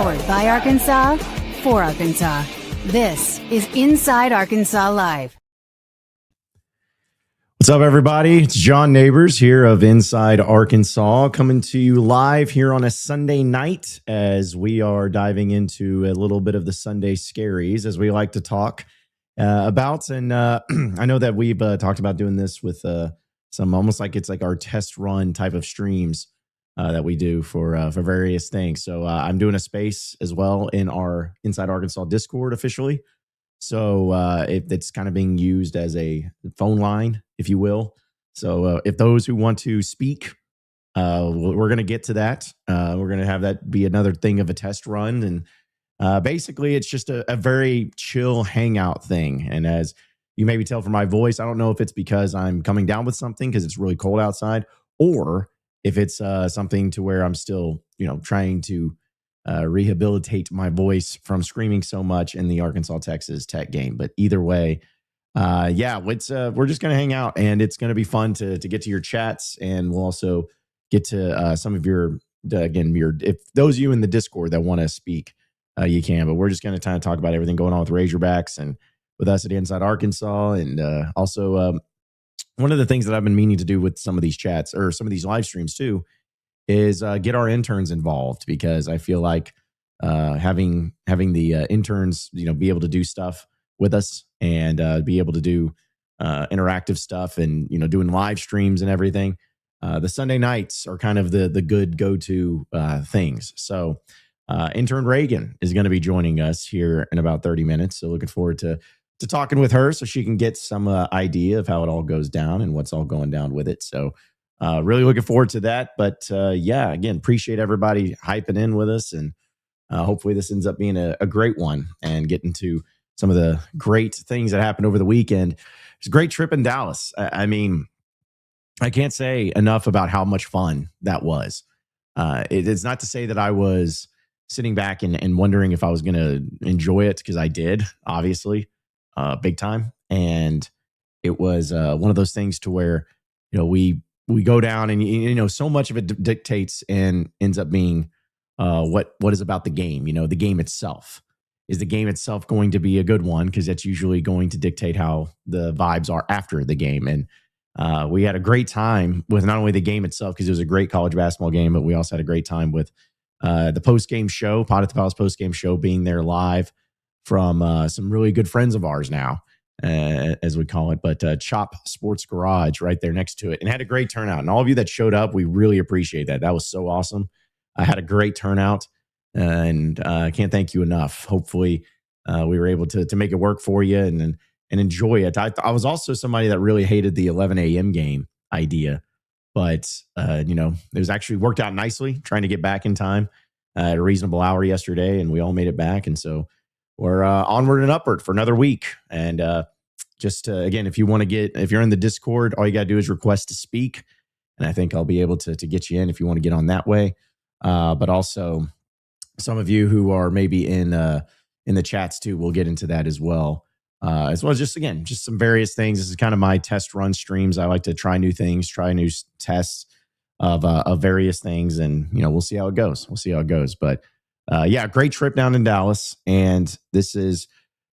Powered by Arkansas, for Arkansas. This is Inside Arkansas Live. What's up, everybody? It's John Nabors here of Inside Arkansas, coming to you live here on a Sunday night as we are diving into a little bit of the Sunday scaries, as we like to talk about. And I know that we've talked about doing this with some almost like it's like our test run type of streams that we do for various things. So I'm doing a space as well in our Inside Arkansas Discord officially. So it's kind of being used as a phone line, if you will. So if those who want to speak, we're going to get to that. We're going to have that be another thing of a test run. And basically, it's just a very chill hangout thing. And as you maybe tell from my voice, I don't know if it's because I'm coming down with something because it's really cold outside, or if it's something to where I'm still, trying to rehabilitate my voice from screaming so much in the Arkansas-Texas Tech game. But either way, we're just going to hang out, and it's going to be fun to get to your chats, and we'll also get to some of your if those of you in the Discord that want to speak, you can. But we're just going to kind of talk about everything going on with Razorbacks and with us at Inside Arkansas, and also one of the things that I've been meaning to do with some of these chats or some of these live streams too is get our interns involved, because I feel like having the interns, be able to do stuff with us and be able to do interactive stuff and, doing live streams and everything. The Sunday nights are kind of the good go-to things. So intern RAEGAN is going to be joining us here in about 30 minutes. So looking forward to talking with her so she can get some idea of how it all goes down and what's all going down with it. So really looking forward to that. But again, appreciate everybody hyping in with us. And hopefully this ends up being a great one and getting to some of the great things that happened over the weekend. It's a great trip in Dallas. I mean, I can't say enough about how much fun that was. It's not to say that I was sitting back and wondering if I was going to enjoy it, because I did, obviously, big time. And it was one of those things to where, we go down and, so much of it dictates and ends up being what is about the game, the game itself. Is the game itself going to be a good one? Because that's usually going to dictate how the vibes are after the game. And we had a great time with not only the game itself, because it was a great college basketball game, but we also had a great time with the post-game show, Pot at the Palace post-game show, being there live from some really good friends of ours now, as we call it, but Chop Sports Garage right there next to it, and had a great turnout. And all of you that showed up, we really appreciate that. That was so awesome. I had a great turnout, and I can't thank you enough. Hopefully we were able to make it work for you and enjoy it. I was also somebody that really hated the 11 a.m. game idea, but it was actually worked out nicely trying to get back in time at a reasonable hour yesterday, and we all made it back. And so we're onward and upward for another week. And again, if you're in the Discord, all you got to do is request to speak. And I think I'll be able to get you in if you want to get on that way. But also some of you who are maybe in the chats too, we'll get into that as well. As well as just some various things. This is kind of my test run streams. I like to try new things, try new tests of various things. And, we'll see how it goes. But great trip down in Dallas. And this is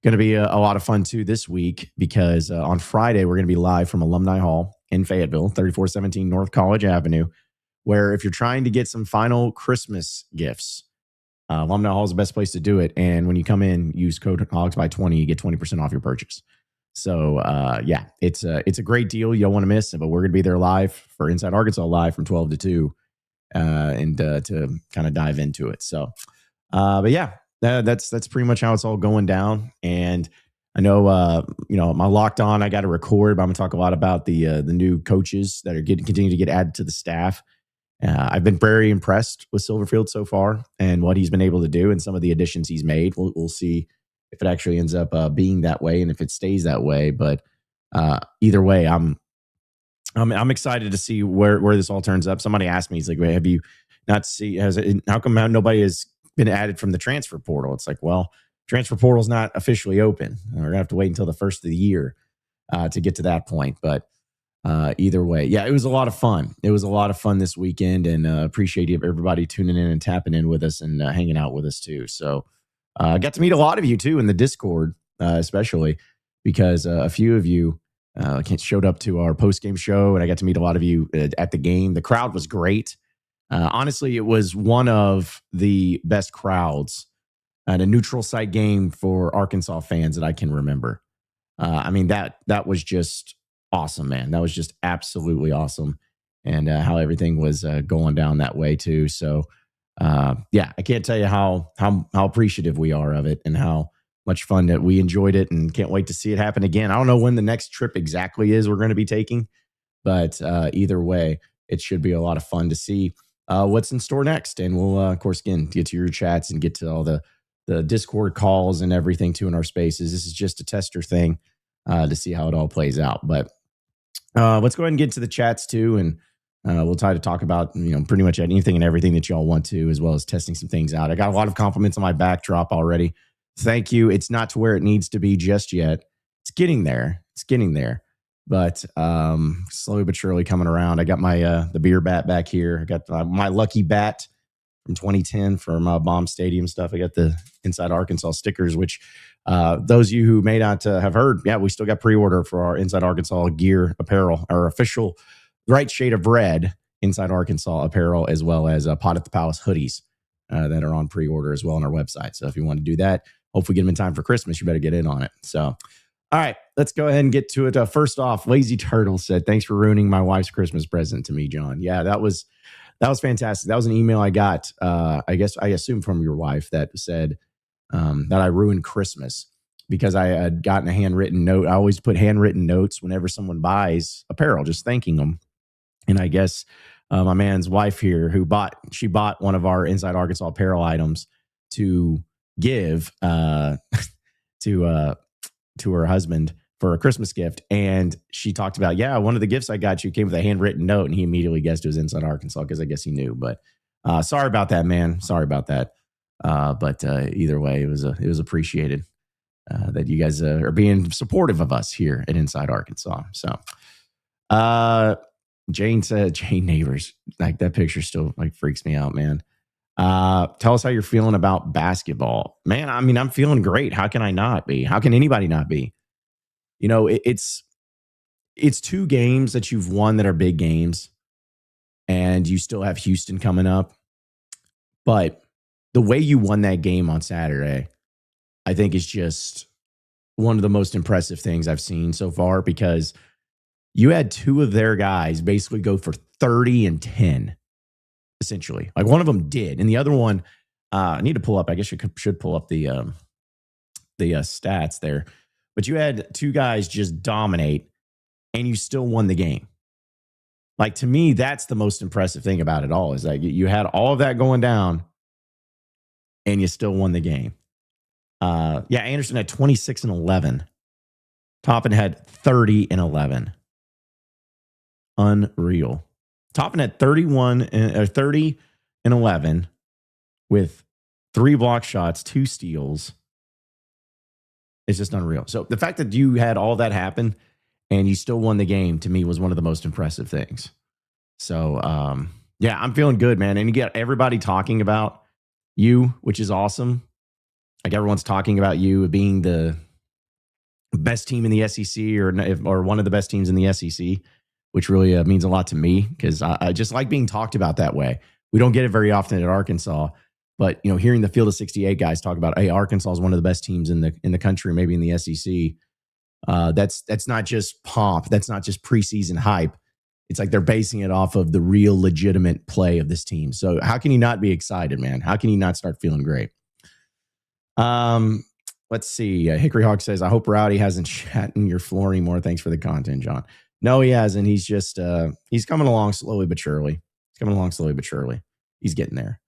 going to be a lot of fun too this week, because on Friday, we're going to be live from Alumni Hall in Fayetteville, 3417 North College Avenue, where if you're trying to get some final Christmas gifts, Alumni Hall is the best place to do it. And when you come in, use code HOGSBY20, you get 20% off your purchase. So it's a great deal. You don't want to miss it, but we're going to be there live for Inside Arkansas live from 12 to 2 and to kind of dive into it. So, that's pretty much how it's all going down. And I know, my locked on, I got to record, but I'm going to talk a lot about the new coaches that are continue to get added to the staff. I've been very impressed with Silverfield so far and what he's been able to do and some of the additions he's made. We'll see if it actually ends up being that way and if it stays that way. But either way, I'm excited to see where this all turns up. Somebody asked me, he's like, "Wait, have you not see? How come nobody has been added from the transfer portal?" It's like, well, transfer portal is not officially open. We're gonna have to wait until the first of the year to get to that point. But either way, yeah, it was a lot of fun. It was a lot of fun this weekend, and appreciate everybody tuning in and tapping in with us and hanging out with us too. So I got to meet a lot of you too in the Discord, especially because a few of you showed up to our post game show, and I got to meet a lot of you at the game. The crowd was great. Honestly, it was one of the best crowds at a neutral site game for Arkansas fans that I can remember. I mean, that was just awesome, man. That was just absolutely awesome. And how everything was going down that way too. So yeah, I can't tell you how appreciative we are of it and how much fun that we enjoyed it, and can't wait to see it happen again. I don't know when the next trip exactly is we're going to be taking, but either way, it should be a lot of fun to see what's in store next. And we'll, of course, again, get to your chats and get to all the Discord calls and everything too in our spaces. This is just a tester thing to see how it all plays out. But let's go ahead and get to the chats too, and we'll try to talk about pretty much anything and everything that y'all want to, as well as testing some things out. I got a lot of compliments on my backdrop already. Thank you. It's not to where it needs to be just yet. It's getting there. But slowly but surely coming around. I got my the beer bat back here. I got my lucky bat from 2010 from Bomb Stadium stuff. I got the Inside Arkansas stickers, which those of you who may not have heard, yeah, we still got pre-order for our Inside Arkansas gear apparel, our official right shade of red Inside Arkansas apparel, as well as Pot at the Palace hoodies that are on pre-order as well on our website. So if you want to do that, hopefully get them in time for Christmas, you better get in on it. So, all right, let's go ahead and get to it. First off, Lazy Turtle said, "Thanks for ruining my wife's Christmas present to me, John." Yeah, that was fantastic. That was an email I got, I assume from your wife, that said that I ruined Christmas because I had gotten a handwritten note. I always put handwritten notes whenever someone buys apparel, just thanking them. And I guess my man's wife here, she bought one of our Inside Arkansas apparel items to give to her husband for a Christmas gift. And she talked about, yeah, one of the gifts I got you came with a handwritten note, and he immediately guessed it was Inside Arkansas because I guess he knew. But sorry about that, man. Sorry about that. But either way, it was appreciated that you guys are being supportive of us here at Inside Arkansas. So Jane Nabors, like, that picture still like freaks me out, man. Tell us how you're feeling about basketball, man. I mean, I'm feeling great. How can I not be? How can anybody not be? It's 2 games that you've won that are big games, and you still have Houston coming up. But the way you won that game on Saturday, I think, is just one of the most impressive things I've seen so far, because you had 2 of their guys basically go for 30 and 10, essentially. Like, one of them did, and the other one, I need to pull up. I guess you should pull up the stats there. But you had 2 guys just dominate, and you still won the game. Like, to me, that's the most impressive thing about it all, is that you had all of that going down, and you still won the game. Yeah, Anderson had 26 and 11. Toppin had 30 and 11. Unreal. Toppin had 30 and 11 with 3 block shots, 2 steals. It's just unreal. So the fact that you had all that happen and you still won the game, to me, was one of the most impressive things. So, yeah, I'm feeling good, man. And you get everybody talking about you, which is awesome. Like, everyone's talking about you being the best team in the SEC, or one of the best teams in the SEC, which really means a lot to me, because I just like being talked about that way. We don't get it very often at Arkansas, but hearing the Field of 68 guys talk about, hey, Arkansas is one of the best teams in the country, maybe in the SEC. That's not just pomp. That's not just preseason hype. It's like they're basing it off of the real legitimate play of this team. So how can you not be excited, man? How can you not start feeling great? Let's see. Hickory Hawk says, I hope Rowdy hasn't shat in your floor anymore. Thanks for the content, John. No, he hasn't. He's just, he's coming along slowly but surely. He's getting there.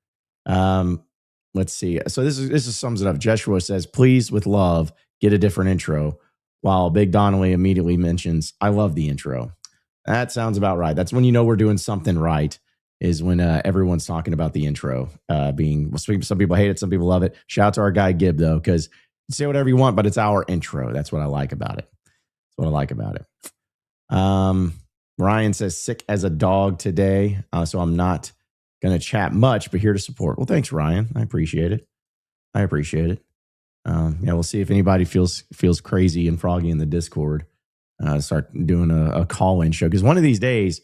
Let's see. So this is sums it up. Joshua says, please, with love, get a different intro. While Big Donnelly immediately mentions, I love the intro. That sounds about right. That's when you know we're doing something right, is when everyone's talking about the intro being, some people hate it, some people love it. Shout out to our guy Gib, though, because you say whatever you want, but it's our intro. That's what I like about it. Ryan says sick as a dog today, so I'm not going to chat much, but here to support. Well, thanks, Ryan. I appreciate it. Yeah, we'll see if anybody feels crazy and froggy in the Discord. Start doing a call-in show, because one of these days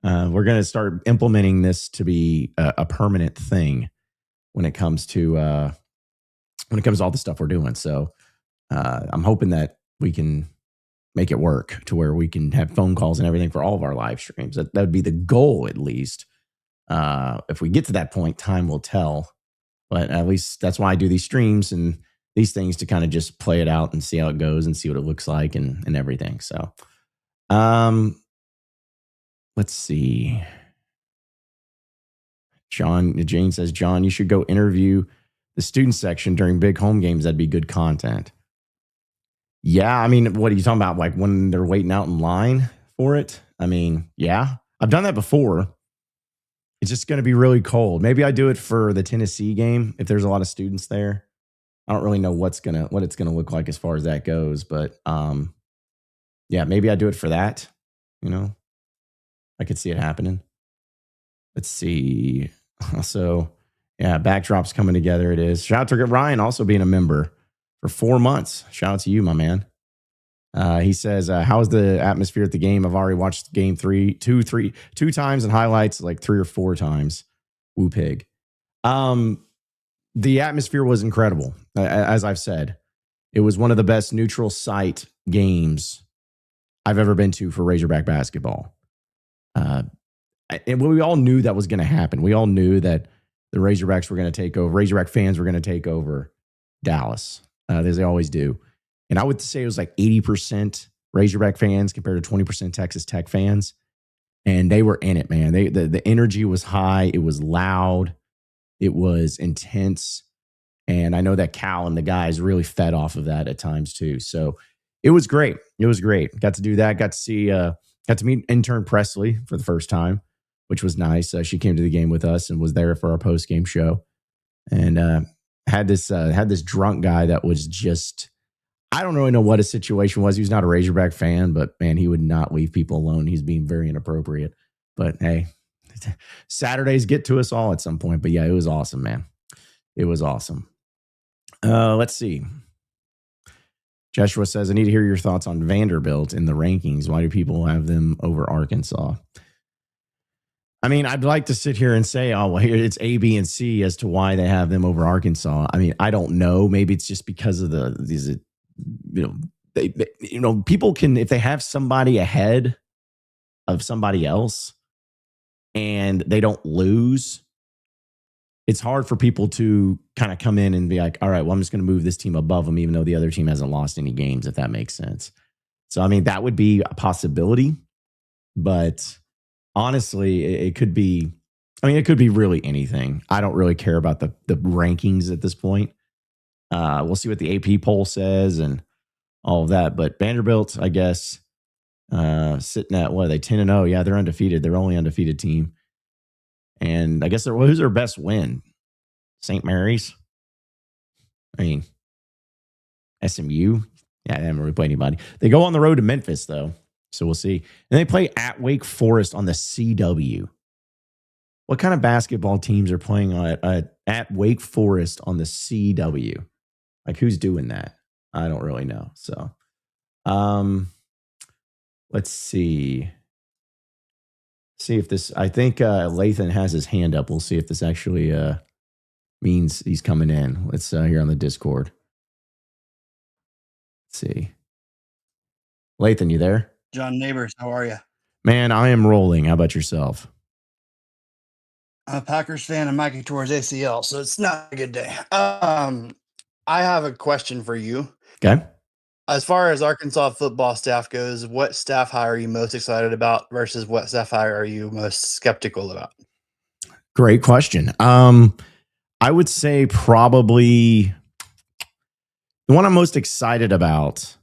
we're going to start implementing this to be a permanent thing when it comes to all the stuff we're doing. So I'm hoping that we can make it work to where we can have phone calls and everything for all of our live streams. That would be the goal, at least. If we get to that point, time will tell. But at least that's why I do these streams and these things, to kind of just play it out and see how it goes and see what it looks like and everything. So, let's see. Jane says, John, you should go interview the student section during big home games. That'd be good content. Yeah, I mean, what are you talking about? Like when they're waiting out in line for it? I mean, yeah, I've done that before. It's just going to be really cold. Maybe I do it for the Tennessee game if there's a lot of students there. I don't really know what it's gonna look like as far as that goes, but yeah, maybe I do it for that. I could see it happening. Let's see. Also, yeah, backdrop's coming together. It is. Shout out to Ryan also being a member for 4 months. Shout out to you, my man. He says, how's the atmosphere at the game? I've already watched game two times, and highlights like 3 or 4 times. Woo pig. The atmosphere was incredible. As I've said, it was one of the best neutral site games I've ever been to for Razorback basketball. And we all knew that was going to happen. We all knew that the Razorbacks were going to take over. Razorback fans were going to take over Dallas, as they always do. And I would say it was like 80% Razorback fans compared to 20% Texas Tech fans. And they were in it, man. The energy was high. It was loud. It was intense. And I know that Cal and the guys really fed off of that at times too. So it was great. It was great. Got to do that. Got to meet intern Presley for the first time, which was nice. She came to the game with us and was there for our post-game show. And had this drunk guy that was just, I don't really know what his situation was. He was not a Razorback fan, but man, he would not leave people alone. He's being very inappropriate. But hey, Saturdays get to us all at some point. But yeah, it was awesome, man. It was awesome. Let's see. Joshua says, I need to hear your thoughts on Vanderbilt in the rankings. Why do people have them over Arkansas? I mean, I'd like to sit here and say, oh, well, here it's A, B, and C as to why they have them over Arkansas. I mean, I don't know. Maybe it's just because of these, people can, if they have somebody ahead of somebody else and they don't lose, it's hard for people to kind of come in and be like, all right, well, I'm just going to move this team above them, even though the other team hasn't lost any games, if that makes sense. So, I mean, that would be a possibility, but honestly, it could be, it could be really anything. I don't really care about the rankings at this point. We'll see what the AP poll says and all of that. But Vanderbilt, I guess, sitting at, what are they, 10-0? Yeah, they're undefeated. They're only undefeated team. And I guess who's their best win? St. Mary's? I mean, SMU? Yeah, they haven't really played anybody. They go on the road to Memphis, though. So we'll see. And they play at Wake Forest on the CW. What kind of basketball teams are playing at Wake Forest on the CW? Like, who's doing that? I don't really know. So, let's see. See if this, I think Lathan has his hand up. We'll see if this actually means he's coming in. Let's here on the Discord. Let's see. Lathan, you there? John Nabors, how are you? Man, I am rolling. How about yourself? I'm a Packers fan and Mikey towards ACL, so it's not a good day. I have a question for you. Okay. As far as Arkansas football staff goes, what staff hire are you most excited about versus what staff hire are you most skeptical about? Great question. I would say probably the one I'm most excited about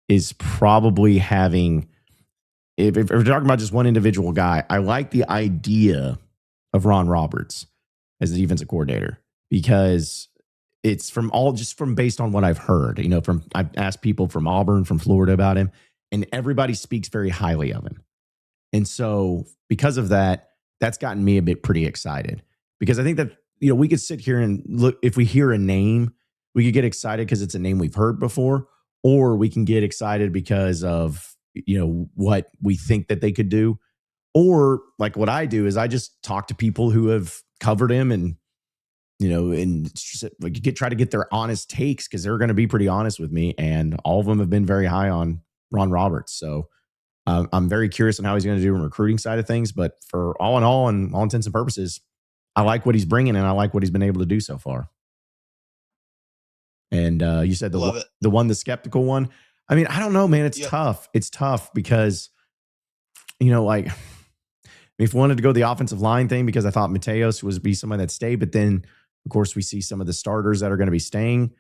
is probably having, if we're talking about just one individual guy, I like the idea of Ron Roberts as the defensive coordinator, because it's from based on what I've heard, I've asked people from Auburn, from Florida about him, and everybody speaks very highly of him. And so because of that, that's gotten me a bit pretty excited, because I think that, we could sit here and look, if we hear a name, we could get excited because it's a name we've heard before, or we can get excited because of, what we think that they could do. Or like what I do is I just talk to people who have covered him, and, and like try to get their honest takes, because they're going to be pretty honest with me. And all of them have been very high on Ron Roberts. So I'm very curious on how he's going to do on the recruiting side of things. But for all in all, and all intents and purposes, I like what he's bringing, and I like what he's been able to do so far. And you said the skeptical one. I mean, I don't know, man. It's tough. It's tough because, like, if we wanted to go the offensive line thing, because I thought Mateos would be somebody that stayed, but then of course we see some of the starters that are going to be staying,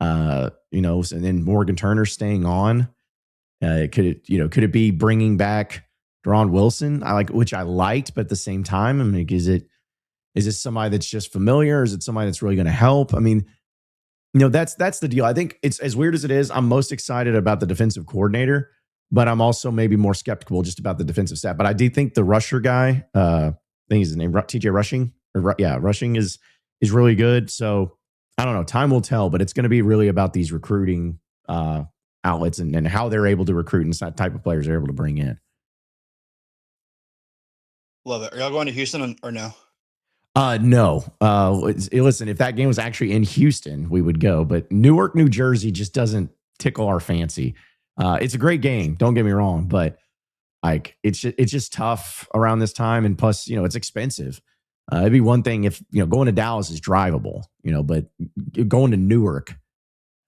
and then Morgan Turner staying on. Could it be bringing back Deron Wilson? Which I liked, but at the same time, I mean, is this somebody that's just familiar? Or is it somebody that's really going to help? I mean, that's the deal. I think it's as weird as it is. I'm most excited about the defensive coordinator, but I'm also maybe more skeptical just about the defensive staff. But I do think the rusher guy, I think his name, TJ Rushing, Rushing is really good. So I don't know. Time will tell, but it's going to be really about these recruiting outlets and how they're able to recruit and what type of players they're able to bring in. Love it. Are y'all going to Houston or no? No. Listen, if that game was actually in Houston, we would go. But Newark, New Jersey just doesn't tickle our fancy. It's a great game. Don't get me wrong, but like it's just tough around this time, and plus, it's expensive. It'd be one thing if going to Dallas is drivable, but going to Newark,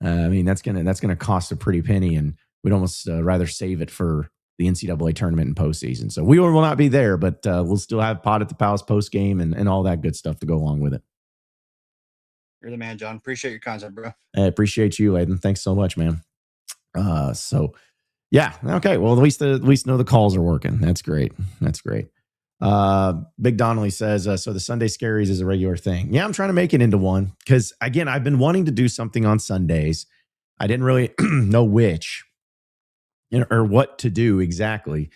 I mean that's gonna cost a pretty penny, and we'd almost rather save it for the NCAA tournament and postseason. So we will not be there, but we'll still have Pod at the Palace post game and all that good stuff to go along with it. You're the man, John. Appreciate your content, bro. I appreciate you, Aiden. Thanks so much, man. So yeah, okay. Well, at least know the calls are working. That's great. That's great. Big Donnelly says, so the Sunday Scaries is a regular thing. Yeah, I'm trying to make it into one, because again, I've been wanting to do something on Sundays. I didn't really know which, or what to do exactly.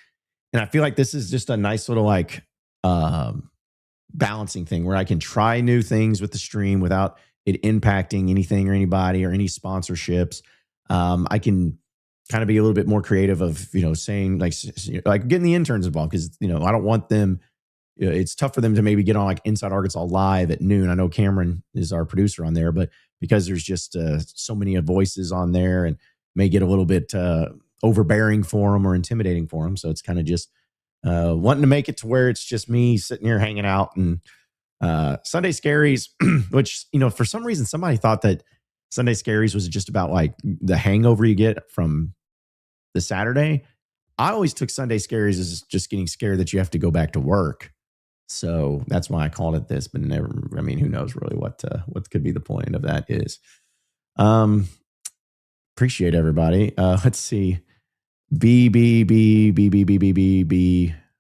And I feel like this is just a nice little like balancing thing where I can try new things with the stream without it impacting anything or anybody or any sponsorships. I can kind of be a little bit more creative of, saying like getting the interns involved, because, I don't want them, it's tough for them to maybe get on like Inside Arkansas Live at noon. I know Cameron is our producer on there, but because there's just so many voices on there, and may get a little bit overbearing for them or intimidating for them. So it's kind of just wanting to make it to where it's just me sitting here hanging out. And Sunday Scaries, which, for some reason, somebody thought that Sunday Scaries was just about like the hangover you get from the Saturday. I always took Sunday Scaries as just getting scared that you have to go back to work. So that's why I called it this, but never, I mean, who knows really what could be the point of that is. Appreciate everybody. Let's see. B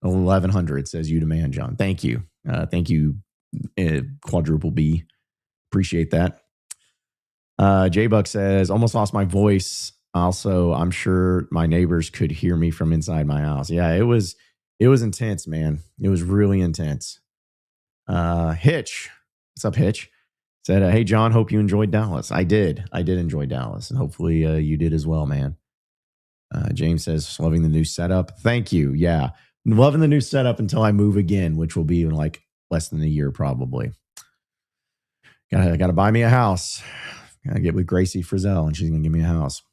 1100 says you demand, John. Thank you. Thank you. Quadruple B. Appreciate that. J Buck says, almost lost my voice. Also, I'm sure my neighbors could hear me from inside my house. Yeah, it was intense, man. It was really intense. Hitch. What's up, Hitch? Said, hey, John, hope you enjoyed Dallas. I did enjoy Dallas, and hopefully you did as well, man. James says, loving the new setup. Thank you. Yeah. Loving the new setup until I move again, which will be in like less than a year, probably. Gotta buy me a house. Gotta get with Gracie Frizzell, and she's gonna give me a house.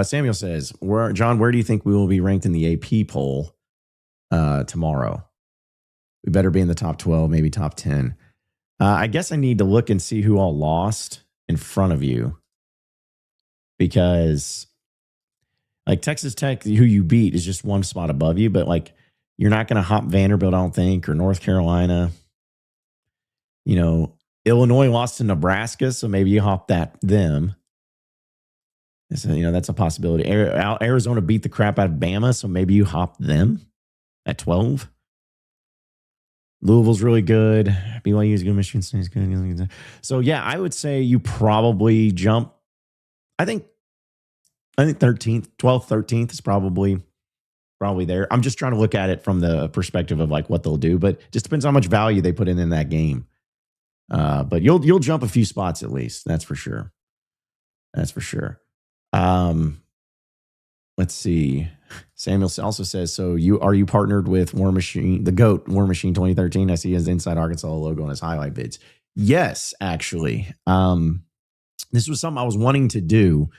Samuel says, John, where do you think we will be ranked in the AP poll tomorrow? We better be in the top 12, maybe top 10. I guess I need to look and see who all lost in front of you, because like Texas Tech, who you beat is just one spot above you, but like you're not going to hop Vanderbilt, I don't think, or North Carolina. Illinois lost to Nebraska, so maybe you hop them. So, that's a possibility. Arizona beat the crap out of Bama, so maybe you hop them at 12. Louisville's really good. BYU is good. Michigan State's good. So, yeah, I would say you probably jump. I think 13th, 12th, 13th is probably probably there. I'm just trying to look at it from the perspective of like what they'll do, but just depends how much value they put in that game. But you'll jump a few spots at least. That's for sure. That's for sure. Let's see. Samuel also says, so are you partnered with War Machine, the GOAT War Machine 2013? I see his Inside Arkansas logo on his highlight bids. Yes, actually. This was something I was wanting to do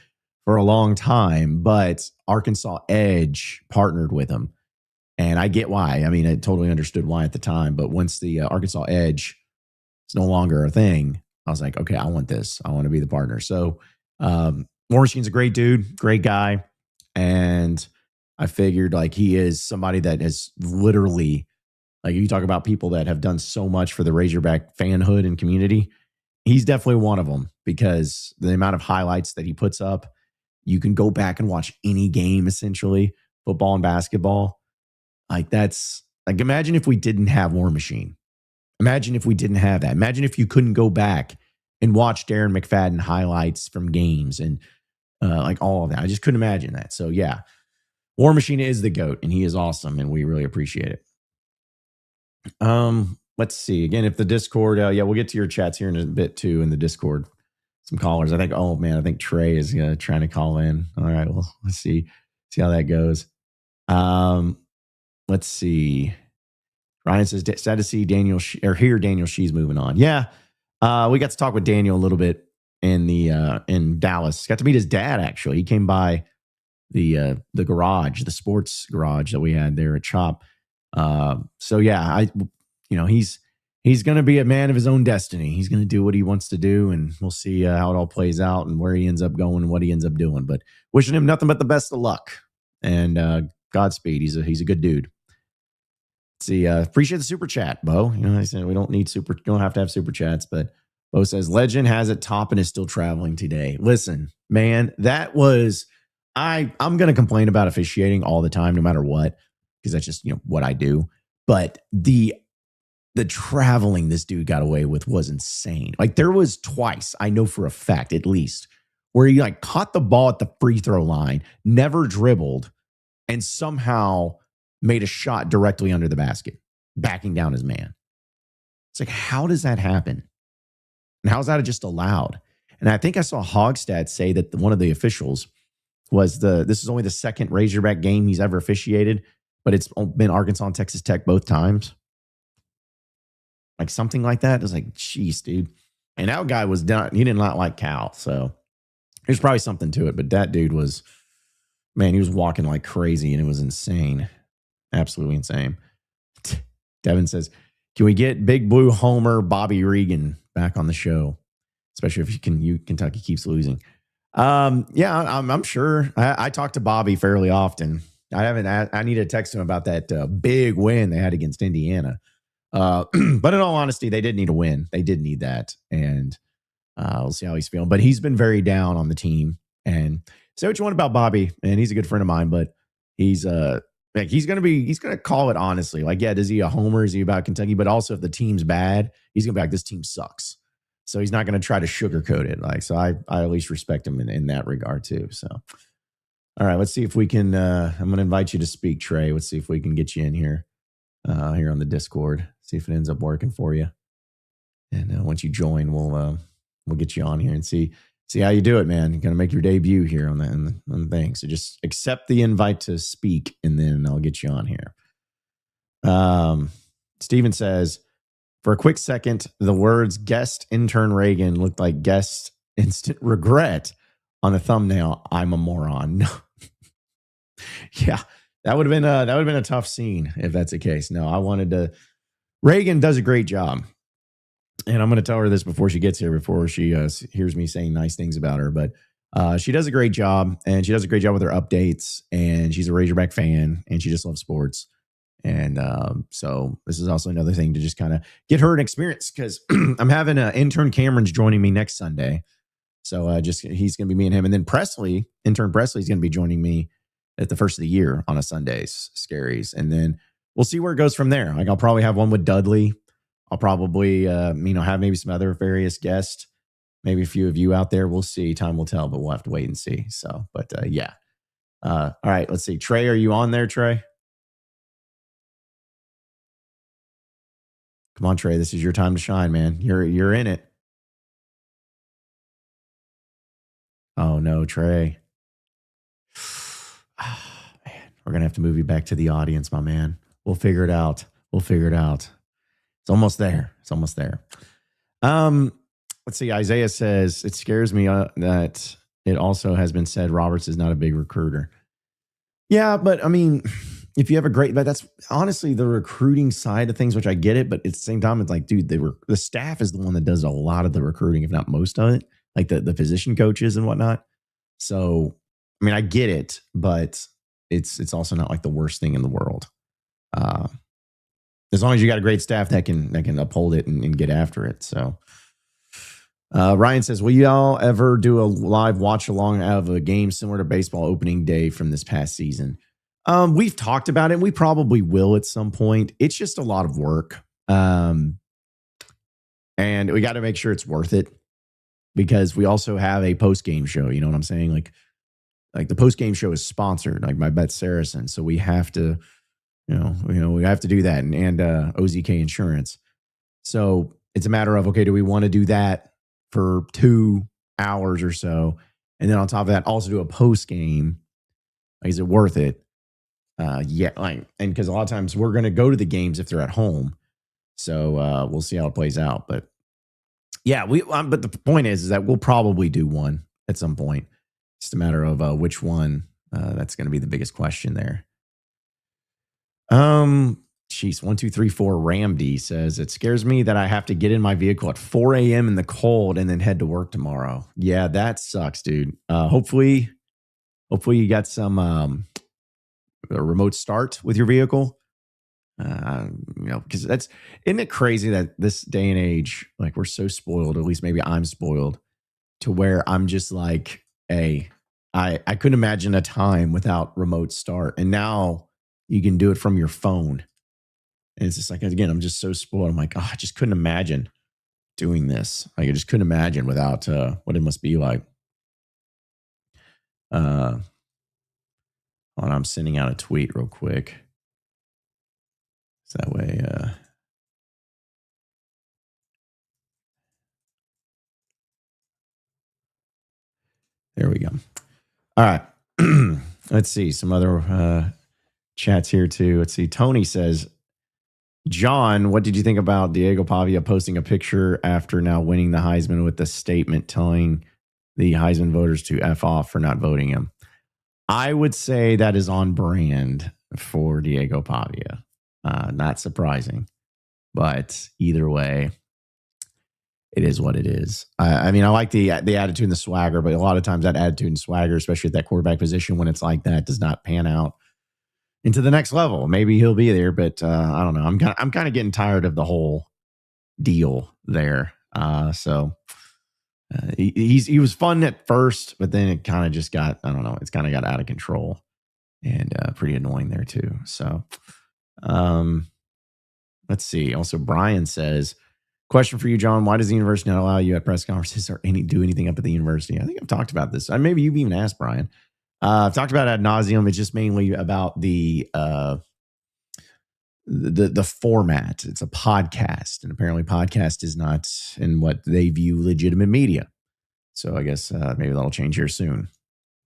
for a long time, but Arkansas Edge partnered with him. And I get why. I mean, I totally understood why at the time. But once the Arkansas Edge is no longer a thing, I was like, okay, I want this. I want to be the partner. So War Machine's a great dude, great guy. And I figured like he is somebody that has literally, like you talk about people that have done so much for the Razorback fanhood and community. He's definitely one of them because the amount of highlights that he puts up, you can go back and watch any game, essentially, football and basketball. Like that's like, imagine if we didn't have War Machine. Imagine if we didn't have that. Imagine if you couldn't go back and watch Darren McFadden highlights from games and like all of that. I just couldn't imagine that. So yeah, War Machine is the GOAT and he is awesome and we really appreciate it. Let's see again, if the Discord, yeah, we'll get to your chats here in a bit too in the Discord. Some callers. I think, oh man, I think Trey is trying to call in. All right, well, let's see how that goes. Let's see. Ryan says, sad to see Daniel hear Daniel Shee's moving on. Yeah, we got to talk with Daniel a little bit in Dallas. Got to meet his dad actually. He came by the garage, the sports garage that we had there at Chop. So yeah, he's going to be a man of his own destiny. He's going to do what he wants to do, and we'll see how it all plays out and where he ends up going and what he ends up doing. But wishing him nothing but the best of luck and Godspeed. He's a good dude. Let's see, appreciate the super chat, Bo. I said we don't have to have super chats, but Bo says legend has it top and is still traveling today. Listen, man, that was I'm going to complain about officiating all the time, no matter what, because that's just what I do. But the traveling this dude got away with was insane. Like there was twice, I know for a fact, at least, where he like caught the ball at the free throw line, never dribbled, and somehow made a shot directly under the basket, backing down his man. It's like, how does that happen? And how is that just allowed? And I think I saw Hogstad say that one of the officials was this is only the second Razorback game he's ever officiated, but it's been Arkansas and Texas Tech both times. Like something like that. It was like, geez, dude. And that guy was done. He did not like Cal. So there's probably something to it. But that dude was, man, he was walking like crazy and it was insane. Absolutely insane. Devin says, can we get Big Blue Homer Bobby Regan back on the show? Especially if Kentucky keeps losing. Yeah, I'm sure. I talk to Bobby fairly often. I need to text him about that big win they had against Indiana. But in all honesty, they did need a win. They did need that. And we'll see how he's feeling. But he's been very down on the team. And say what you want about Bobby. And he's a good friend of mine, but he's gonna call it honestly. Like, yeah, is he a homer? Is he about Kentucky? But also if the team's bad, he's gonna be like, this team sucks. So he's not gonna try to sugarcoat it. Like, so I at least respect him in that regard too. So all right, let's see if we can I'm gonna invite you to speak, Trey. Let's see if we can get you in here on the Discord. See if it ends up working for you. And once you join, we'll get you on here and see how you do it, man. You're gonna make your debut here on the thing. So just accept the invite to speak, and then I'll get you on here. Steven says, for a quick second, the words guest intern RAEGAN looked like guest instant regret on a thumbnail. I'm a moron. Yeah, that would have been a tough scene if that's the case. No, I wanted to. RAEGAN does a great job. And I'm going to tell her this before she gets here, before she hears me saying nice things about her. But she does a great job, and she does a great job with her updates. And she's a Razorback fan, and she just loves sports. And so this is also another thing to just kind of get her an experience, because I'm having intern Cameron's joining me next Sunday. So he's going to be me and him. And then intern Presley's going to be joining me at the first of the year on a Sunday's SCARIES. And then we'll see where it goes from there. Like I'll probably have one with Dudley. I'll probably, have maybe some other various guests, maybe a few of you out there. We'll see. Time will tell, but we'll have to wait and see. So, but yeah. All right, let's see. Trey, are you on there, Trey? Come on, Trey. This is your time to shine, man. You're in it. Oh no, Trey. Man, we're gonna have to move you back to the audience, my man. We'll figure it out. It's almost there. Let's see. Isaiah says it scares me that it also has been said Roberts is not a big recruiter. Yeah, but I mean, if you have a great, but that's honestly the recruiting side of things, which I get it. But at the same time, it's like, dude, the staff is the one that does a lot of the recruiting, if not most of it, like the position coaches and whatnot. So, I mean, I get it, but it's also not like the worst thing in the world. As long as you got a great staff that can uphold it and get after it. So, Ryan says, will y'all ever do a live watch along of a game similar to baseball opening day from this past season? We've talked about it. We probably will at some point. It's just a lot of work. And we got to make sure it's worth it because we also have a post-game show. You know what I'm saying? Like the post-game show is sponsored, like my bet SARACEN. So we have to, we have to do that and OZK Insurance. So it's a matter of, okay, do we want to do that for 2 hours or so? And then on top of that, also do a post-game. Like, is it worth it? Yeah, and because a lot of times we're going to go to the games if they're at home, so we'll see how it plays out. But yeah, but the point is that we'll probably do one at some point. It's a matter of which one. That's going to be the biggest question there. Jeez, 1234 Ramdy says it scares me that I have to get in my vehicle at 4 a.m. in the cold and then head to work tomorrow. Yeah, that sucks, dude. Hopefully you got some a remote start with your vehicle. Because isn't it crazy that this day and age, like we're so spoiled, at least maybe I'm spoiled, to where I'm just like, hey, I couldn't imagine a time without remote start. And now you can do it from your phone. And it's just like, again, I'm just so spoiled. I'm like, I just couldn't imagine doing this. Like, I just couldn't imagine without what it must be like. I'm sending out a tweet real quick. So that way, there we go. All right. Let's see some other chats here too. Let's see. Tony says, John, what did you think about Diego Pavia posting a picture after now winning the Heisman with a statement telling the Heisman voters to F off for not voting him? I would say that is on brand for Diego Pavia. Not surprising, but either way, it is what it is. I mean, I like the attitude and the swagger, but a lot of times that attitude and swagger, especially at that quarterback position, when it's like that, does not pan out into the next level. Maybe he'll be there, but I don't know. I'm kind of getting tired of the whole deal there. He was fun at first, but then it kind of just got, I don't know, it's kind of got out of control and pretty annoying there too. So let's see. Also, Brian says, question for you, John. Why does the university not allow you at press conferences or do anything up at the university? I think I've talked about this. Maybe you've even asked Brian. I've talked about it ad nauseum. It's just mainly about the format. It's a podcast, and apparently podcast is not in what they view legitimate media. So I guess maybe that'll change here soon.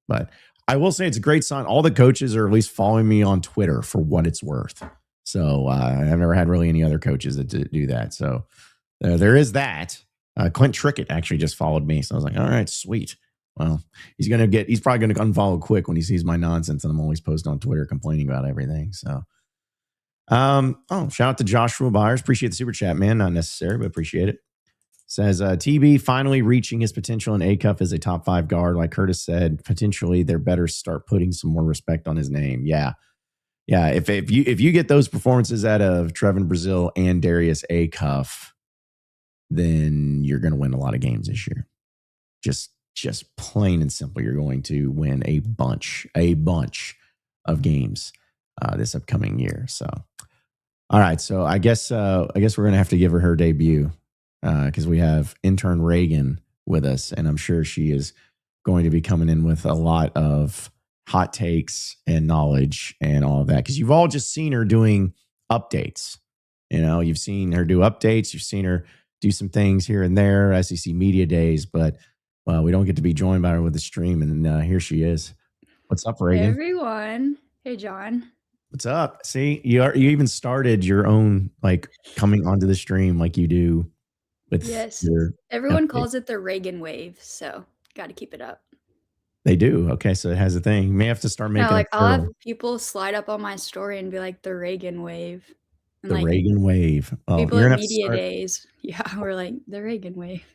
But I will say it's a great sign. All the coaches are at least following me on Twitter for what it's worth. So I've never had really any other coaches that do that. So there is that. Clint Trickett actually just followed me. So I was like, all right, sweet. Well, he's probably going to unfollow quick when he sees my nonsense and I'm always posting on Twitter complaining about everything. So, shout out to Joshua Byers. Appreciate the super chat, man. Not necessary, but appreciate it. Says, TB finally reaching his potential in ACUF as a top 5 guard. Like Curtis said, potentially they're better start putting some more respect on his name. Yeah. Yeah. If you get those performances out of Trevin Brazil and Darius ACUF, then you're going to win a lot of games this year. Just plain and simple, you're going to win a bunch of games this upcoming year. So, all right. So I guess we're going to have to give her debut because we have intern RAEGAN with us, and I'm sure she is going to be coming in with a lot of hot takes and knowledge and all of that because you've all just seen her doing updates. You've seen her do updates. You've seen her do some things here and there, SEC Media Days, but we don't get to be joined by her with the stream. And here she is. What's up, Hey, Reagan? everyone. Hey, John. What's up? See, you even started your own coming onto the stream like you do with your Everyone update. calls it the Reagan wave, so got to keep it up. They do. Okay, so it has a thing. You may have to start making I'll have people slide up on my story and be like the Reagan wave. And the Reagan wave. Oh, people at media days. Yeah, we're like the Reagan wave.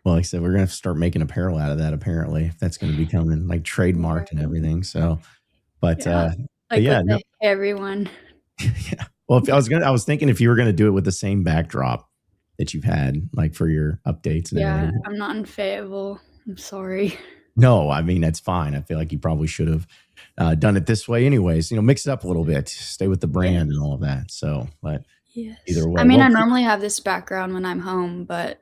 Well, like I said, we're gonna have to start making apparel out of that. Apparently, that's going to be coming trademarked and everything. So, but hey, everyone. Yeah. Well, if I was thinking if you were going to do it with the same backdrop that you've had, for your updates and everything. I'm not in Fayetteville. I'm sorry. No, I mean that's fine. I feel like you probably should have done it this way, anyways. Mix it up a little bit, stay with the brand and all of that. So, but either way, I mean, I normally have this background when I'm home, but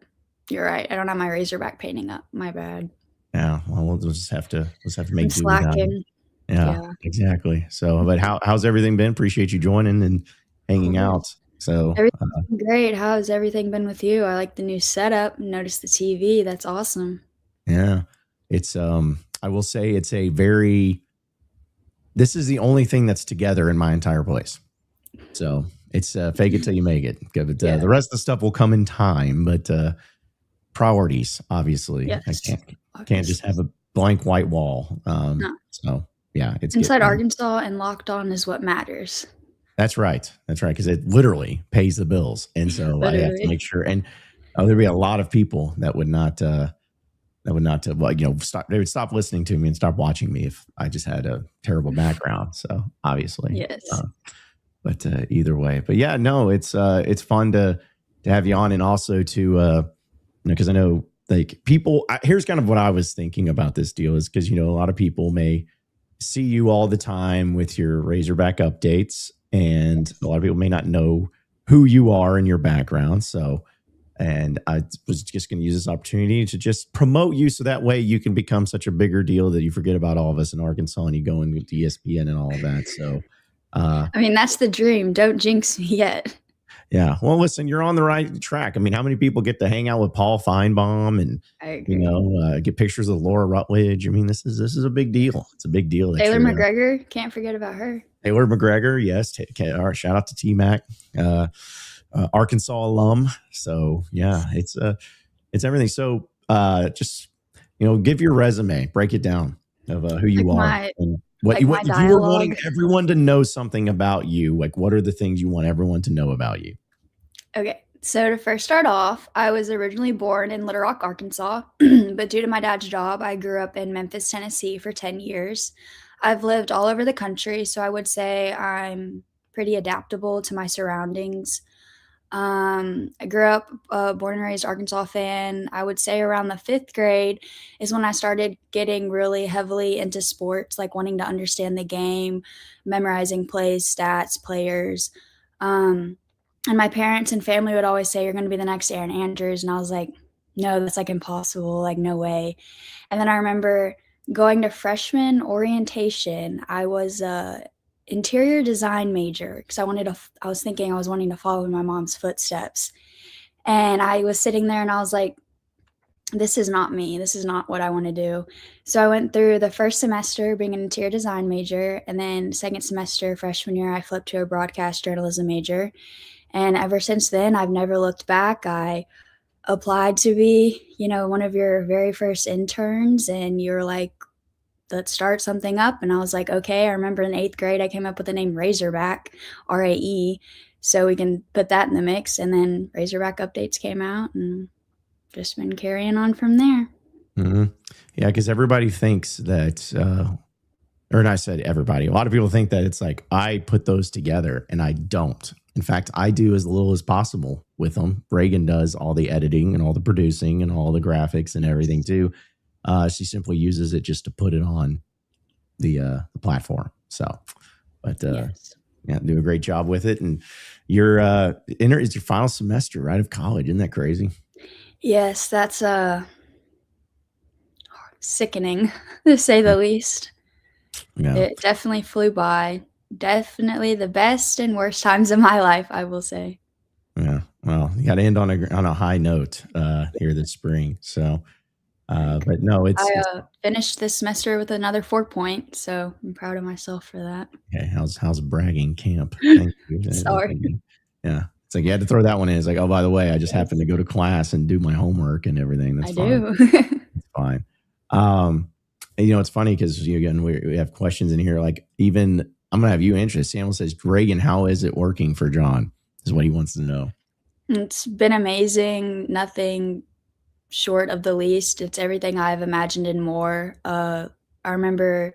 you're right. I don't have my Razorback painting up. My bad. Yeah. Well, we'll just have to make do slacking. Yeah, exactly. So, but how's everything been? Appreciate you joining and hanging out. So everything's great. How's everything been with you? I like the new setup. Notice the TV. That's awesome. Yeah, it's I will say it's this is the only thing that's together in my entire place. So it's fake it till you make it. The rest of the stuff will come in time, but priorities, obviously. Yes. I can't just have a blank white wall. No. So yeah, it's inside Arkansas and locked on is what matters. That's right. Because it literally pays the bills, and so I have to make sure. And there'd be a lot of people that would not stop. They would stop listening to me and stop watching me if I just had a terrible background. So obviously, yes. But either way, but yeah, no, it's fun to have you on, and also to because I know people. Here's kind of what I was thinking about this deal is because a lot of people may see you all the time with your Razorback updates, and a lot of people may not know who you are and your background. So, and I was just going to use this opportunity to just promote you so that way you can become such a bigger deal that you forget about all of us in Arkansas and you go into ESPN and all of that. So, I mean, that's the dream. Don't jinx me yet. Yeah. Well, listen, you're on the right track. I mean, how many people get to hang out with Paul Feinbaum and, get pictures of Laura Rutledge? I mean, this is a big deal. It's a big deal. Taylor McGregor. Can't forget about her. Taylor McGregor. Yes. All right. Shout out to T-Mac, Arkansas alum. So yeah, it's everything. So, just, give your resume, break it down of who you are. If you were wanting everyone to know something about you, what are the things you want everyone to know about you? Okay, so to first start off, I was originally born in Little Rock, Arkansas, but due to my dad's job, I grew up in Memphis, Tennessee for 10 years. I've lived all over the country, so I would say I'm pretty adaptable to my surroundings. I grew up born and raised Arkansas fan. I would say around the 5th grade is when I started getting really heavily into sports, wanting to understand the game, memorizing plays, stats, players. And my parents and family would always say, you're going to be the next Aaron Andrews. And I was like, no, that's impossible. No way. And then I remember going to freshman orientation. I was interior design major because I was thinking I was wanting to follow in my mom's footsteps. And I was sitting there and I was like, this is not me. This is not what I want to do. So I went through the first semester being an interior design major, and then second semester, freshman year, I flipped to a broadcast journalism major. And ever since then, I've never looked back. I applied to be, one of your very first interns, and you're like, let's start something up. And I was like, okay. I remember in 8th grade, I came up with the name Razorback, RAE, so we can put that in the mix. And then Razorback updates came out, and just been carrying on from there. Mm-hmm. Yeah, because everybody thinks that, or I said everybody, a lot of people think that it's I put those together, and I don't. In fact, I do as little as possible with them. Reagan does all the editing and all the producing and all the graphics and everything too. She simply uses it just to put it on the platform. So, but yes. Yeah, do a great job with it. And you're it's your final semester, right, of college. Isn't that crazy? Yes, that's sickening to say the least. Yeah. It definitely flew by. Definitely the best and worst times of my life, I will say. Yeah. Well, you got to end on a high note here this spring. So, but no, it's finished this semester with another 4 point, so I'm proud of myself for that. okay. How's bragging camp? Thank you. Sorry. Yeah. It's like you had to throw that one in. It's like, oh, by the way, I just happened to go to class and do my homework and everything. That's fine. It's fine. And, it's funny because again, we have questions in here. Like even I'm gonna have you answer. Samuel says, Reagan, how is it working for John? Is what he wants to know. It's been amazing. Nothing short of the least. It's everything I've imagined and more. I remember,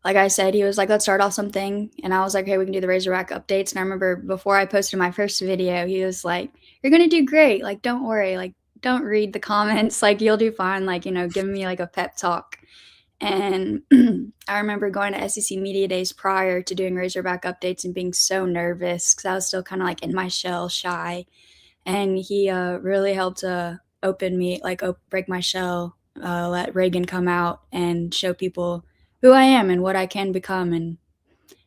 like I said, he was like, let's start off something. And I was like, hey, we can do the Razorback updates. And I remember before I posted my first video, he was like, you're going to do great. Like, don't worry. Like, don't read the comments. Like, you'll do fine. Like, give me like a pep talk. And I remember going to SEC Media Days prior to doing Razorback updates and being so nervous because I was still kind of like in my shell, shy. And he really helped open me, like break my shell, let RAEGAN come out and show people who I am and what I can become and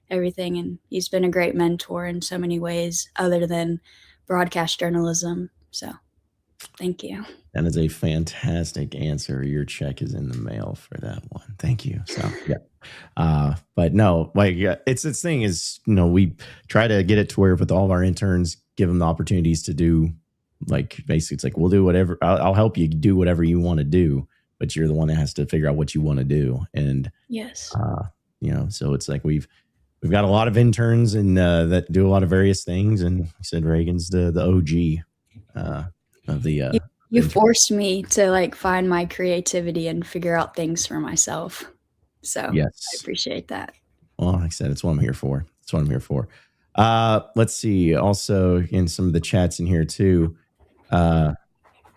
everything. And he's been a great mentor in so many ways other than broadcast journalism. So thank you. That is a fantastic answer. Your check is in the mail for that one. Thank you. So, yeah. But no, like it's this thing is, we try to get it to where with all of our interns, give them the opportunities to do like, basically it's like, we'll do whatever. I'll help you do whatever you want to do, but you're the one that has to figure out what you want to do. And yes, so it's like, we've got a lot of interns and that do a lot of various things. And I said, RAEGAN's the OG of the, you forced me to like find my creativity and figure out things for myself. So yes. I appreciate that. Well, like I said, it's what I'm here for. That's what I'm here for. Let's see. Also in some of the chats in here too.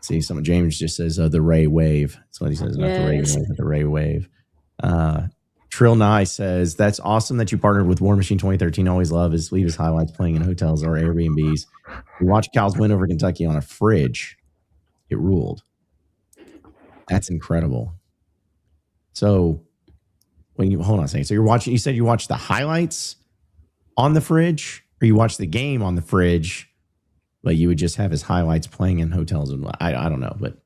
See, James just says the Ray wave. That's what he says. Not the Ray wave, but the Ray wave. Trill Nye says, that's awesome that you partnered with War Machine 2013. Always leave his highlights playing in hotels or Airbnbs. We watched Cal's win over Kentucky on a fridge. It ruled. That's incredible. So hold on a second. So you said you watched the highlights on the fridge, or you watched the game on the fridge, but you would just have his highlights playing in hotels. And I don't know, but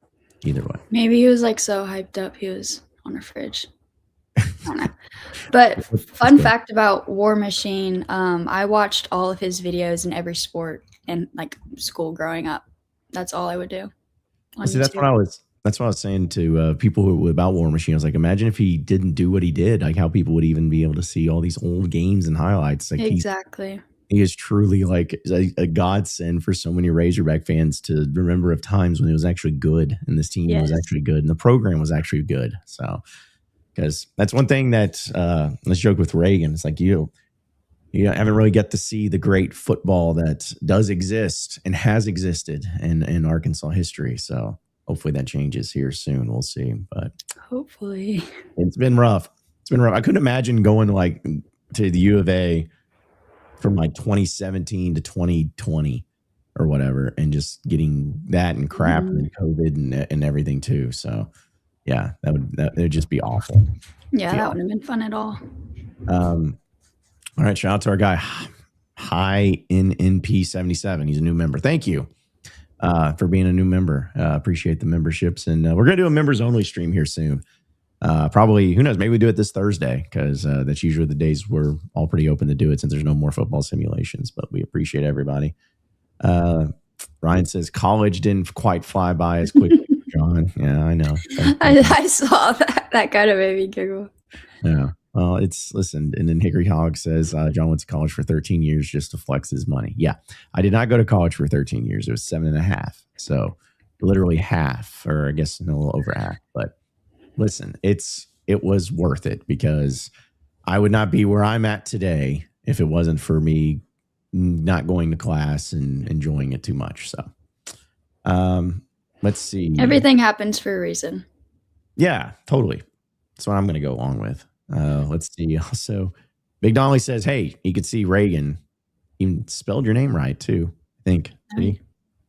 either way. Maybe he was like so hyped up he was on a fridge. I don't know. But fun fact about War Machine, I watched all of his videos in every sport in like school growing up. That's all I would do. See, that's what I was saying to people about War Machine. I was like, imagine if he didn't do what he did, like how people would even be able to see all these old games and highlights. Like exactly. He is truly like a godsend for so many Razorback fans to remember of times when it was actually good and this team was actually good and the program was actually good. So, because that's one thing that let's joke with RAEGAN. It's like you haven't really get to see the great football that does exist and has existed in Arkansas history. So hopefully that changes here soon. We'll see. But hopefully it's been rough. I couldn't imagine going like to the U of A from like 2017 to 2020 or whatever, and just getting that and crap and COVID and everything too. So yeah, that would just be awful. Yeah, that wouldn't have been fun at all. All right, shout out to our guy, Hi NNP77. He's a new member. Thank you for being a new member. Appreciate the memberships. And we're going to do a members only stream here soon. Probably, who knows, maybe we do it this Thursday because that's usually the days we're all pretty open to do it since there's no more football simulations. But we appreciate everybody. Ryan says college didn't quite fly by as quickly. John, yeah, I know. I saw that. That kind of made me giggle. Yeah. Well, listen, and then Hickory Hog says, John went to college for 13 years just to flex his money. Yeah, I did not go to college for 13 years. It was 7.5. So literally half, or I guess a little over half. But listen, it was worth it because I would not be where I'm at today if it wasn't for me not going to class and enjoying it too much. So let's see. Everything happens for a reason. Yeah, totally. That's what I'm going to go along with. Let's see. Also, Big Donnelly says, hey, you could see RAEGAN. He spelled your name right, too, I think. Did he?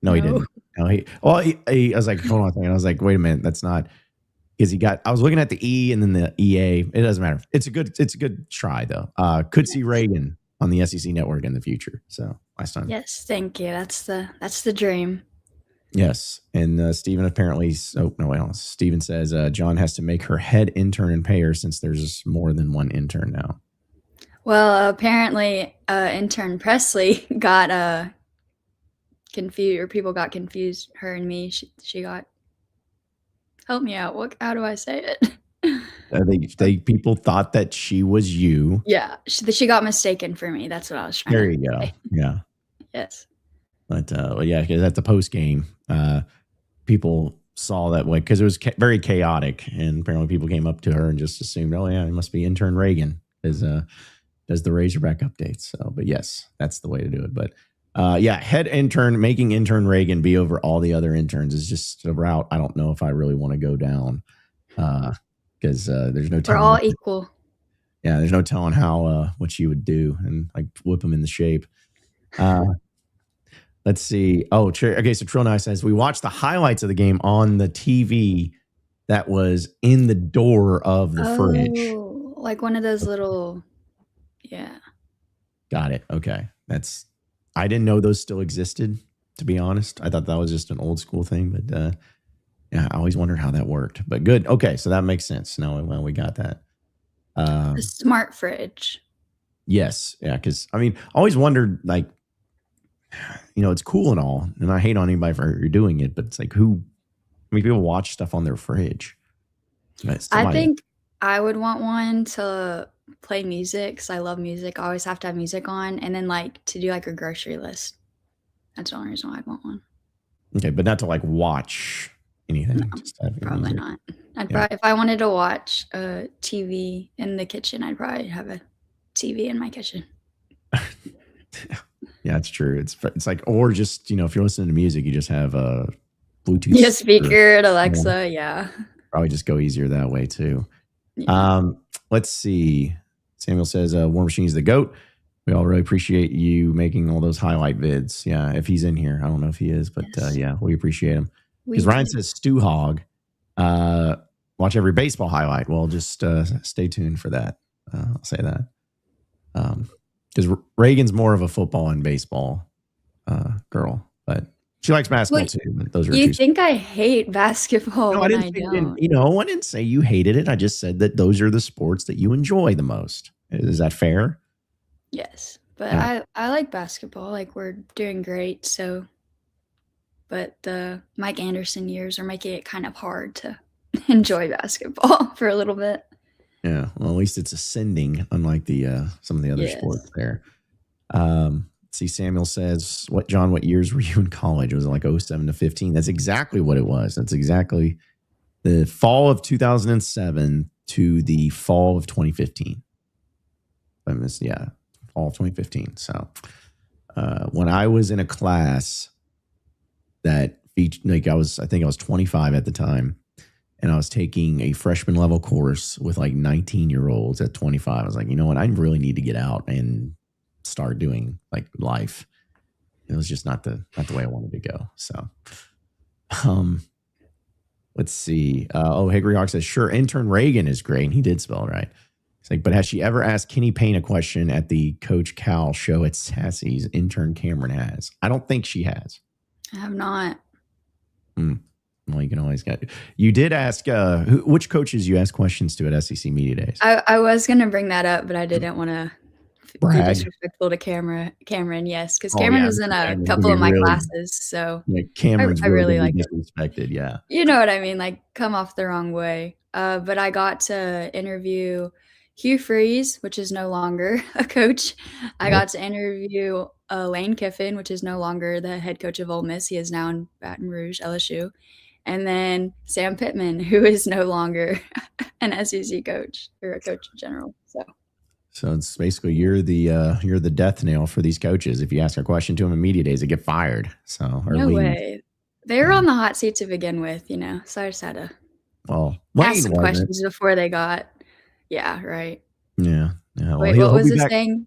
No, he didn't. No, I was like, hold on a second. I was like, wait a minute. That's not, because I was looking at the E and then the EA. It doesn't matter. It's a good try, though. Could see RAEGAN on the SEC network in the future. So last time. Yes, thank you. That's the dream. Yes. And Stephen apparently, Stephen says John has to make her head intern and pay her since there's more than one intern now. Well, apparently intern Presley got confused, or people got confused, her and me. She got, help me out. How do I say it? People thought that she was you. Yeah, she got mistaken for me. That's what I was trying There to you go. say. Yeah. Yes. But yeah, because at the post game, people saw that way because it was very chaotic, and apparently people came up to her and just assumed, oh yeah, it must be intern Reagan as does the Razorback updates. So, but yes, that's the way to do it. But yeah, head intern, making intern Reagan be over all the other interns is just a route I don't know if I really want to go down because there's no telling. We're all equal. Yeah, there's no telling how what she would do and like whip them into shape. Let's see. Oh, okay. So Trill Nye says we watched the highlights of the game on the TV that was in the door of the fridge. Like one of those little, yeah. Got it. Okay. I didn't know those still existed, to be honest. I thought that was just an old school thing, but yeah, I always wondered how that worked. But good. Okay. So that makes sense. Now we got that. A smart fridge. Yes. Yeah. Because I mean, I always wondered, like, you know, it's cool and all, and I hate on anybody for doing it, but it's like people watch stuff on their fridge. I think I would want one to play music because I love music. I always have to have music on, and then like to do like a grocery list. That's the only reason why I'd want one. Okay, but not to like watch anything. No, probably not. If I wanted to watch a TV in the kitchen, I'd probably have a TV in my kitchen. Yeah, it's true. It's like, or just, you know, if you're listening to music, you just have a Bluetooth. Yeah, speaker and Alexa. Yeah. Probably just go easier that way too. Yeah. Let's see. Samuel says, War Machine's the GOAT. We all really appreciate you making all those highlight vids. Yeah, if he's in here. I don't know if he is, but yes. Yeah, we appreciate him. Because Ryan says, Stu Hog, watch every baseball highlight. Well, just stay tuned for that. I'll say that. Because Reagan's more of a football and baseball girl, but she likes basketball too. But those are you think I hate basketball? No, I didn't say you hated it. I just said that those are the sports that you enjoy the most. Is that fair? Yes, but yeah. I like basketball. Like we're doing great. So, but the Mike Anderson years are making it kind of hard to enjoy basketball for a little bit. Yeah, well, at least it's ascending, unlike the some of the other sports there. See, Samuel says, what years were you in college? Was it like 07 to 15? That's exactly what it was. That's exactly the fall of 2007 to the fall of 2015. Fall of 2015. So when I was in a class that featured, like I think I was 25 at the time. And I was taking a freshman level course with like 19-year-olds at 25. I was like, you know what? I really need to get out and start doing like life. It was just not the way I wanted to go. So, let's see. Hickory Hawk says, sure, intern Reagan is great. And he did spell it right. It's like, but has she ever asked Kenny Payne a question at the Coach Cal show at Sassy's? Intern Cameron has. I don't think she has. I have not. Well, you can always get. You did ask which coaches you asked questions to at SEC Media Days. I was going to bring that up, but I didn't want to be disrespectful to Cameron. Yes, because Cameron was in a couple of my classes, so yeah, Cameron's I really like disrespected. Yeah, you know what I mean. Like, come off the wrong way. But I got to interview Hugh Freeze, which is no longer a coach. I got to interview Lane Kiffin, which is no longer the head coach of Ole Miss. He is now in Baton Rouge, LSU. And then Sam Pittman, who is no longer an SEC coach or a coach in general. So it's basically you're the death nail for these coaches. If you ask a question to them in media days, they get fired. So no way. They were on the hot seat to begin with, you know. So I just had to ask some questions before they got. Yeah, right. Yeah. Wait, what was the saying?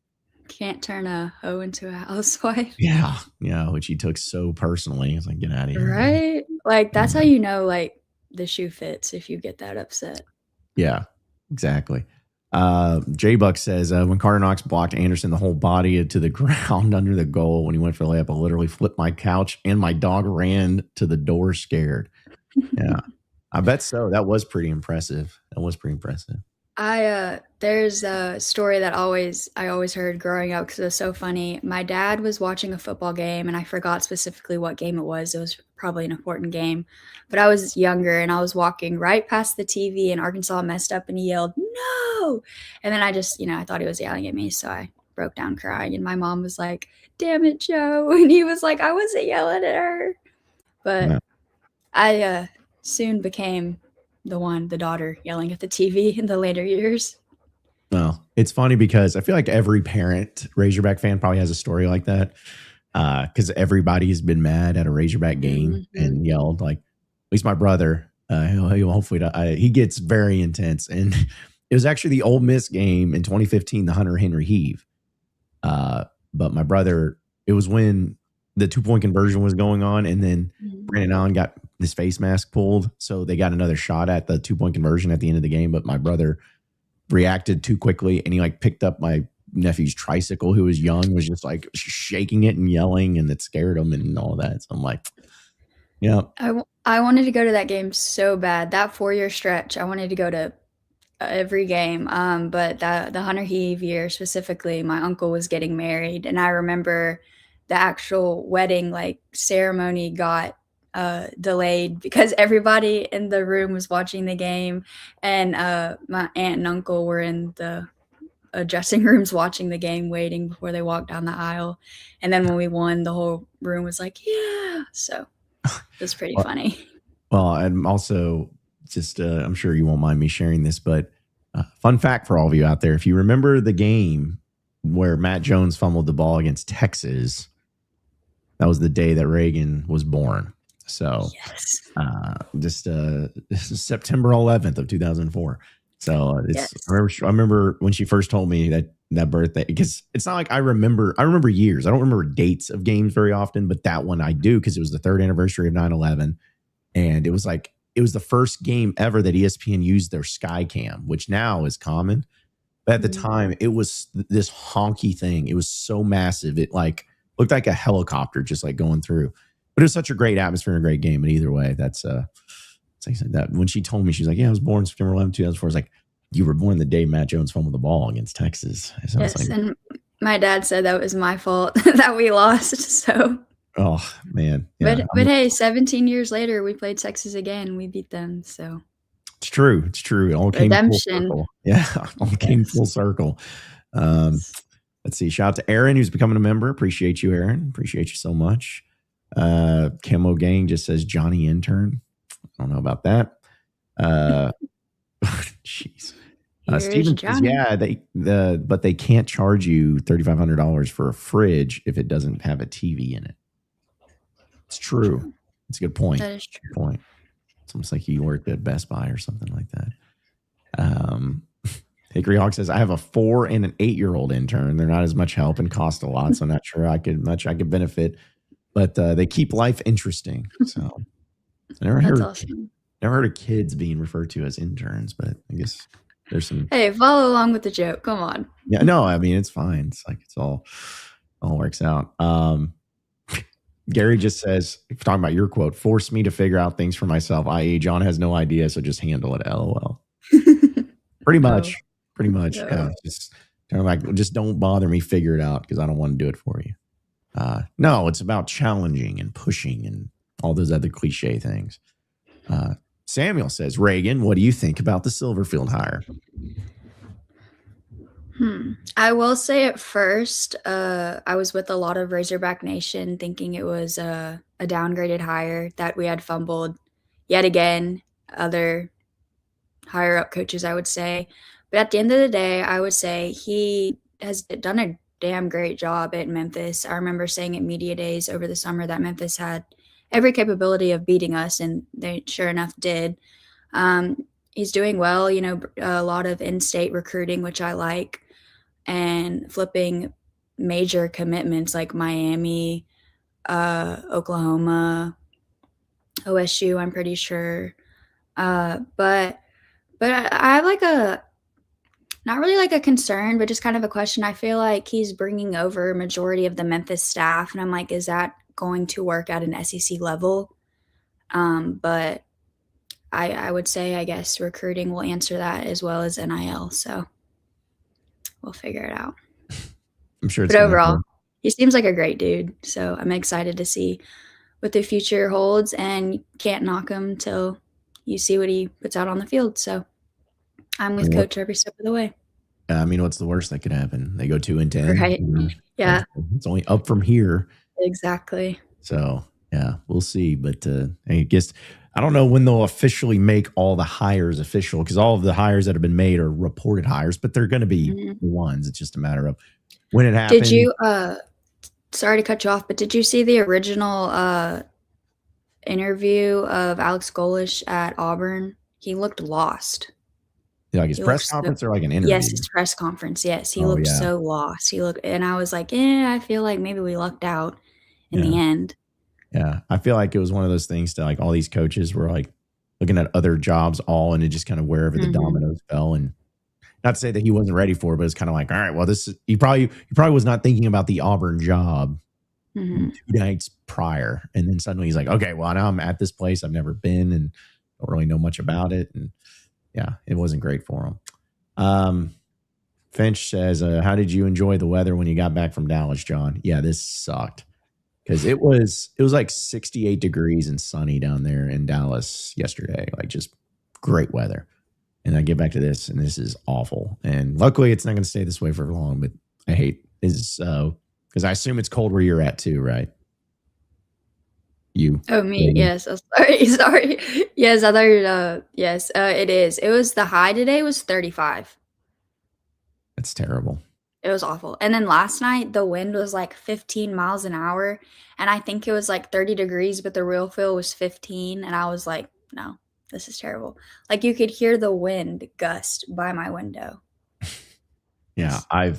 Can't turn a hoe into a housewife. Yeah, which he took so personally. He's like, get out of here. Right? Like, that's how you know, like, the shoe fits if you get that upset. Yeah, exactly. J Buck says when Carter Knox blocked Anderson the whole body to the ground under the goal when he went for the layup, I literally flipped my couch and my dog ran to the door scared. Yeah, I bet so. That was pretty impressive. There's a story that I always heard growing up because it was so funny. My dad was watching a football game, and I forgot specifically what game it was. It was probably an important game, but I was younger, and I was walking right past the TV, and Arkansas messed up, and he yelled, "No!" And then I just, I thought he was yelling at me, so I broke down crying, and my mom was like, "Damn it, Joe!" And he was like, "I wasn't yelling at her," but Yeah. I soon became the daughter yelling at the TV in the later years. Well, it's funny because I feel like every parent Razorback fan probably has a story like that. Because everybody has been mad at a Razorback game and yelled. Like, at least my brother, he'll hopefully he gets very intense. And it was actually the Ole Miss game in 2015, the Hunter Henry heave. But my brother, it was when the 2-point conversion was going on, and then Brandon Allen got his face mask pulled, so they got another shot at the 2-point conversion at the end of the game. But my brother reacted too quickly, and he like picked up my nephew's tricycle, who was young, was just like shaking it and yelling, and it scared him and all that. So I'm like, yeah. I wanted to go to that game so bad. That 4-year stretch, I wanted to go to every game. But the Hunter Heave year specifically, my uncle was getting married, and I remember the actual wedding ceremony got delayed because everybody in the room was watching the game, and my aunt and uncle were in the dressing rooms watching the game, waiting before they walked down the aisle. And then when we won, the whole room was like, yeah. So it was pretty funny. Well, I'm also just, I'm sure you won't mind me sharing this, but fun fact for all of you out there, if you remember the game where Matt Jones fumbled the ball against Texas, that was the day that RAEGAN was born. So yes. Just September 11th of 2004. So it's, yes. I remember when she first told me that birthday, because it's not like I remember years. I don't remember dates of games very often, but that one I do, because it was the 3rd anniversary of 9/11. And it was the first game ever that ESPN used their Sky Cam, which now is common. But at the time, it was this honky thing. It was so massive. It looked like a helicopter just going through. But it was such a great atmosphere and a great game. And either way, that's that. When she told me, she's like, yeah, I was born September 11th, 2004. I was like, you were born the day Matt Jones fumbled the ball against Texas. So yes, and my dad said that was my fault that we lost. So, oh man, yeah. But hey, 17 years later, we played Texas again. We beat them. So it's true. It's true. It all came full circle. Yeah, all came full circle. Let's see. Shout out to Aaron, who's becoming a member. Appreciate you, Aaron. Appreciate you so much. Camo Gang just says Johnny Intern. I don't know about that. Jeez. Steven says, yeah, but they can't charge you $3,500 for a fridge if it doesn't have a TV in it. It's true. It's a good point. That is true. Good point. It's almost like you worked at Best Buy or something like that. Hickory Hawk says, I have a 4 and an 8-year-old intern. They're not as much help and cost a lot, so I'm not sure I could benefit. But they keep life interesting. So I never heard of kids being referred to as interns, but I guess there's some. Hey, follow along with the joke. Come on. Yeah, no, I mean, it's fine. It's it's all works out. Gary just says, talking about your quote, force me to figure out things for myself, i.e. John has no idea, so just handle it, LOL. Pretty much. Yeah, just don't bother me, figure it out, because I don't want to do it for you. No, it's about challenging and pushing and all those other cliche things. Samuel says, RAEGAN, what do you think about the Silverfield hire? I will say at first, I was with a lot of Razorback Nation thinking it was a downgraded hire, that we had fumbled yet again, other higher up coaches, I would say. But at the end of the day, I would say he has done a damn great job at Memphis. I remember saying at media days over the summer that Memphis had every capability of beating us, and they sure enough did. He's doing well, a lot of in-state recruiting, which I like, and flipping major commitments like Miami, Oklahoma, OSU, I'm pretty sure. But I have Not really like a concern, but just kind of a question. I feel like he's bringing over a majority of the Memphis staff, and I'm like, is that going to work at an SEC level? But I would say, I guess, recruiting will answer that as well as NIL. So we'll figure it out. I'm sure it's But going to overall, happen. he seems like a great dude. So I'm excited to see what the future holds, and you can't knock him till you see what he puts out on the field. So I'm with Coach every step of the way. I mean, what's the worst that could happen? They go 2-10. Right. Yeah. It's only up from here. Exactly. So, yeah, we'll see. But I guess I don't know when they'll officially make all the hires official, because all of the hires that have been made are reported hires, but they're going to be the ones. It's just a matter of when it happens. Did you, sorry to cut you off, but did you see the original interview of Alex Golesh at Auburn? He looked lost. Like his press conference or like an interview? Yes, his press conference. Yes, he looked so lost. And I was like, I feel like maybe we lucked out in the end. Yeah, I feel like it was one of those things to like all these coaches were like looking at other jobs and it just kind of wherever the dominoes fell. And not to say that he wasn't ready for it, but it's kind of like, all right, well, he probably was not thinking about the Auburn job 2 nights prior. And then suddenly he's like, okay, well, now I'm at this place I've never been and don't really know much about it. And yeah, it wasn't great for him. Finch says, how did you enjoy the weather when you got back from Dallas, John? Yeah, this sucked. Because it was like 68 degrees and sunny down there in Dallas yesterday, like just great weather. And I get back to this, and this is awful. And luckily, it's not going to stay this way for long. But I hate is because I assume it's cold where you're at too, right? You? Oh, me? Lady? Yes. Oh, sorry. Yes, I thought. Yes, it is. It was the high today was 35. That's terrible. It was awful. And then last night, the wind was like 15 miles an hour. And I think it was like 30 degrees, but the real feel was 15. And I was like, no, this is terrible. Like you could hear the wind gust by my window. Yeah, I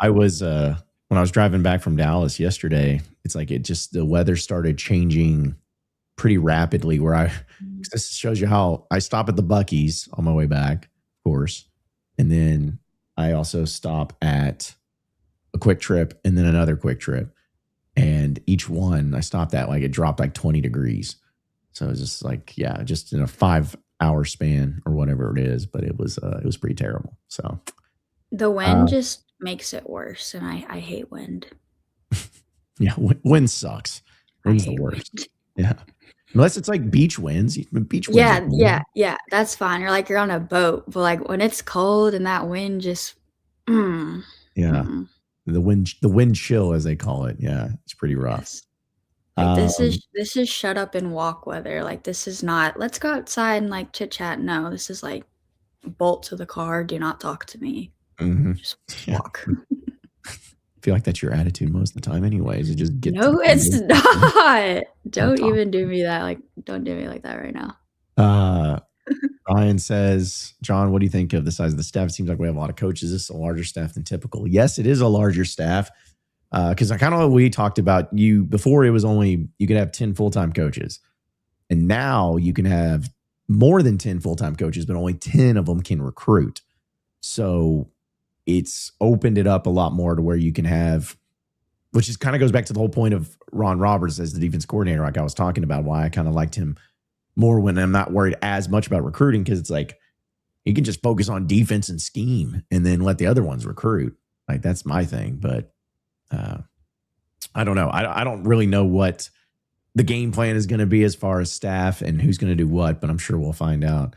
was, when I was driving back from Dallas yesterday, it's like the weather started changing pretty rapidly where this shows you how I stop at the Buc-ee's on my way back, of course. And then I also stop at a Quick Trip and then another Quick Trip. And each one I stopped at, like it dropped like 20 degrees. So it was just like, yeah, just in a 5-hour span or whatever it is. But it was pretty terrible. So the wind just makes it worse. And I hate wind. Yeah, wind sucks. Wind's the worst. Wind. Yeah. Unless it's like beach winds. Beach winds. Yeah. That's fine. Or like you're on a boat. But like when it's cold and that wind just yeah. The wind chill, as they call it. Yeah, it's pretty rough. Yes. Like this is shut up and walk weather. Like this is not let's go outside and like chit chat. No, this is like bolt to the car. Do not talk to me. Just walk. I feel like that's your attitude most of the time anyways. It just gets no, it's not. Don't even do me that. Like, don't do me like that right now. Ryan says, John, what do you think of the size of the staff? It seems like we have a lot of coaches. This is a larger staff than typical. Yes, it is a larger staff. Because I kind of we talked about before it was only you could have 10 full-time coaches. And now you can have more than 10 full-time coaches, but only 10 of them can recruit. So it's opened it up a lot more to where you can have, which is kind of goes back to the whole point of Ron Roberts as the defense coordinator, like I was talking about, why I kind of liked him more when I'm not worried as much about recruiting, because it's like he can just focus on defense and scheme and then let the other ones recruit. Like that's my thing. But I don't know. I don't really know what the game plan is going to be as far as staff and who's going to do what, but I'm sure we'll find out